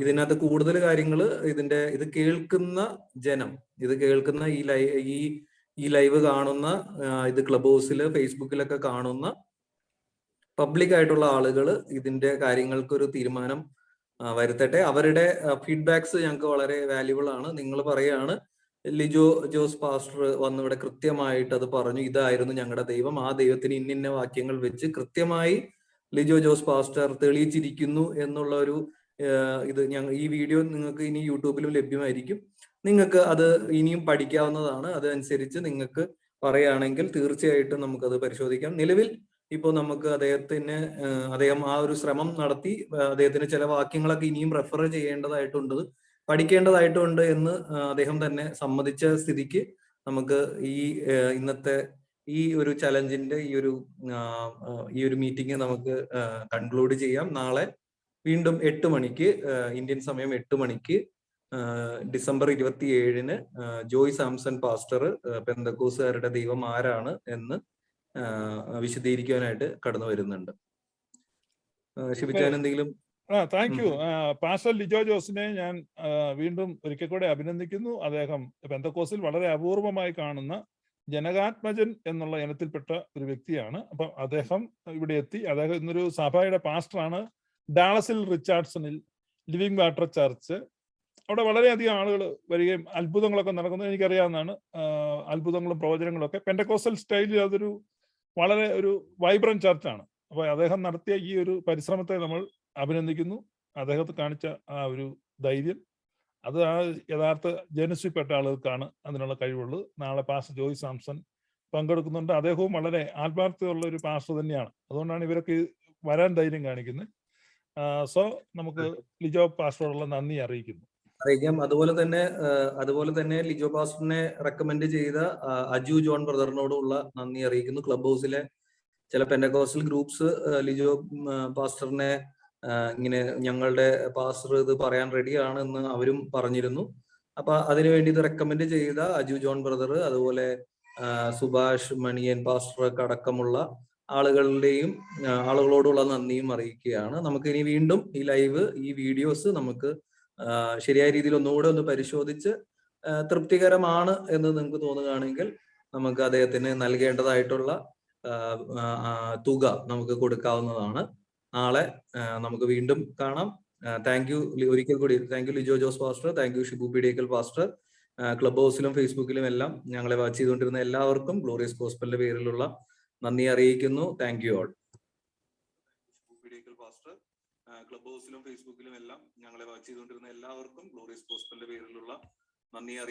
ഇതിനകത്ത് കൂടുതൽ കാര്യങ്ങൾ ഇത് കേൾക്കുന്ന ജനം, ഇത് കേൾക്കുന്ന ഈ ലൈവ് കാണുന്ന, ഇത് ക്ലബ് ഹൗസിൽ ഫേസ്ബുക്കിലൊക്കെ കാണുന്ന പബ്ലിക് ആയിട്ടുള്ള ആളുകൾ ഇതിന്റെ കാര്യങ്ങൾക്കൊരു തീരുമാനം വരുത്തട്ടെ. അവരുടെ ഫീഡ്ബാക്സ് ഞങ്ങൾക്ക് വളരെ വാല്യുബിൾ ആണ്. നിങ്ങൾ പറയാണ് ലിജോ ജോസ് പാസ്റ്റർ വന്ന് ഇവിടെ കൃത്യമായിട്ട് അത് പറഞ്ഞു, ഇതായിരുന്നു ഞങ്ങളുടെ ദൈവം, ആ ദൈവത്തിന് ഇന്നിന്ന വാക്യങ്ങൾ വെച്ച് കൃത്യമായി ലിജോ ജോസ് പാസ്റ്റർ തെളിയിച്ചിരിക്കുന്നു എന്നുള്ള ഒരു ഇത് ഈ വീഡിയോ നിങ്ങൾക്ക് ഇനി യൂട്യൂബിലും ലഭ്യമായിരിക്കും. നിങ്ങൾക്ക് അത് ഇനിയും പഠിക്കാവുന്നതാണ്. അതനുസരിച്ച് നിങ്ങൾക്ക് പറയുകയാണെങ്കിൽ തീർച്ചയായിട്ടും നമുക്കത് പരിശോധിക്കാം. നിലവിൽ ഇപ്പോൾ നമുക്ക് അദ്ദേഹം ആ ഒരു ശ്രമം നടത്തി, അദ്ദേഹത്തിന് ചില വാക്യങ്ങളൊക്കെ ഇനിയും റെഫർ ചെയ്യേണ്ടതായിട്ടുണ്ട്, പഠിക്കേണ്ടതായിട്ടുണ്ട് എന്ന് അദ്ദേഹം തന്നെ സമ്മതിച്ച സ്ഥിതിക്ക് നമുക്ക് ഇന്നത്തെ ഈ ഒരു ചലഞ്ചിന്റെ ഈ ഒരു മീറ്റിംഗ് നമുക്ക് കൺക്ലൂഡ് ചെയ്യാം. നാളെ വീണ്ടും 8 മണിക്ക് ഇന്ത്യൻ സമയം 8 മണിക്ക് ഡിസംബർ 27-ന് ജോയ് സാംസൺ പാസ്റ്റർ പെന്തക്കോസുകാരുടെ ദൈവം ആരാണ് എന്ന് വിശദീകരിക്കാനായിട്ട് കടന്നു വരുന്നുണ്ട്. ഷിബിച്ചാൻ എന്തെങ്കിലും? Thank you. പാസ്റ്റർ ലിജോ ജോസിനെ ഞാൻ വീണ്ടും ഒരിക്കൽ കൂടെ അഭിനന്ദിക്കുന്നു. അദ്ദേഹം പെന്തക്കോസിൽ വളരെ അപൂർവമായി കാണുന്ന ജനകാത്മജൻ എന്നുള്ള ഇനത്തിൽപ്പെട്ട ഒരു വ്യക്തിയാണ്. അപ്പൊ അദ്ദേഹം ഇവിടെ എത്തി. അദ്ദേഹം ഇന്നൊരു സഭയുടെ പാസ്റ്ററാണ് ഡാളസിൽ റിച്ചാർഡ്സണിൽ ലിവിംഗ് വാട്ടർ ചർച്ച്. അവിടെ വളരെയധികം ആളുകൾ വരികയും അത്ഭുതങ്ങളൊക്കെ നടക്കുന്നത് എനിക്കറിയാവുന്നതാണ്. അത്ഭുതങ്ങളും പ്രവചനങ്ങളും ഒക്കെ പെന്തക്കോസ്റ്റൽ സ്റ്റൈലിൽ അതൊരു വളരെ ഒരു വൈബ്രന്റ് ചർച്ചാണ്. അപ്പൊ അദ്ദേഹം നടത്തിയ ഈ ഒരു പരിശ്രമത്തെ നമ്മൾ അഭിനന്ദിക്കുന്നു. അദ്ദേഹത്തെ കാണിച്ച ആ ഒരു ധൈര്യം, അത് ആ യഥാർത്ഥ ജനസിൽപ്പെട്ട ആളുകൾക്കാണ് അതിനുള്ള കഴിവുള്ളത്. നാളെ പാസ്റ്റർ ജോയ് സാംസൺ പങ്കെടുക്കുന്നുണ്ട്. അദ്ദേഹവും വളരെ ആത്മാർത്ഥതയുള്ള ഒരു പാസ്റ്റർ തന്നെയാണ്. അതുകൊണ്ടാണ് ഇവരൊക്കെ വരാൻ ധൈര്യം കാണിക്കുന്നത്. സോ നമുക്ക് ലിജോ പാസ്റ്ററോടുള്ള നന്ദി അറിയിക്കുന്നു. അതുപോലെ തന്നെ ലിജോ പാസ്റ്ററിനെ റെക്കമെൻഡ് ചെയ്ത അജു ജോൺ ബ്രദറിനോടുള്ള നന്ദി അറിയിക്കുന്നു. ക്ലബ് ഹൗസിലെ ചില പെന്തക്കോസ്റ്റൽ ഗ്രൂപ്പ്സ് ലിജോ പാസ്റ്ററിനെ ഇങ്ങനെ ഞങ്ങളുടെ പാസ്റ്റർ ഇത് പറയാൻ റെഡിയാണ് എന്ന് അവരും പറഞ്ഞിരുന്നു. അപ്പൊ അതിനുവേണ്ടി ഇത് റെക്കമെൻഡ് ചെയ്ത അജു ജോൺ ബ്രദർ, അതുപോലെ സുഭാഷ് മണിയൻ പാസ്റ്റർ അടക്കമുള്ള ആളുകളോടുള്ള നന്ദിയും അറിയിക്കുകയാണ്. നമുക്ക് ഇനി വീണ്ടും ഈ വീഡിയോസ് നമുക്ക് ശരിയായ രീതിയിൽ ഒന്നുകൂടെ ഒന്ന് പരിശോധിച്ച് തൃപ്തികരമാണ് എന്ന് നിങ്ങൾക്ക് തോന്നുകയാണെങ്കിൽ നമുക്ക് അദ്ദേഹത്തിന് നൽകേണ്ടതായിട്ടുള്ള തുക നമുക്ക് കൊടുക്കാവുന്നതാണ്. നാളെ നമുക്ക് വീണ്ടും കാണാം. ഒരിക്കൽ കൂടി thank you Lijo Jose pastor, thank you Shibu Peediyakkal pastor. Club ഹൗസിലും ഫേസ്ബുക്കിലും എല്ലാം ഞങ്ങളെ വാച്ച് ചെയ്തുകൊണ്ടിരുന്ന എല്ലാവർക്കും ഗ്ലോറിയസ് ഗോസ്പലിന്റെ പേരിലുള്ള നന്ദി അറിയിക്കുന്നു. Thank you all. ക്ലബ് ഹൗസിലും ഫേസ്ബുക്കിലും എല്ലാം ഞങ്ങളെ വാച്ച് ചെയ്തുകൊണ്ടിരുന്ന എല്ലാവർക്കും ഗ്ലോറിയസ് ഗോസ്പലിന്റെ പേരിലുള്ള നന്ദി അറിയിക്കുന്നു.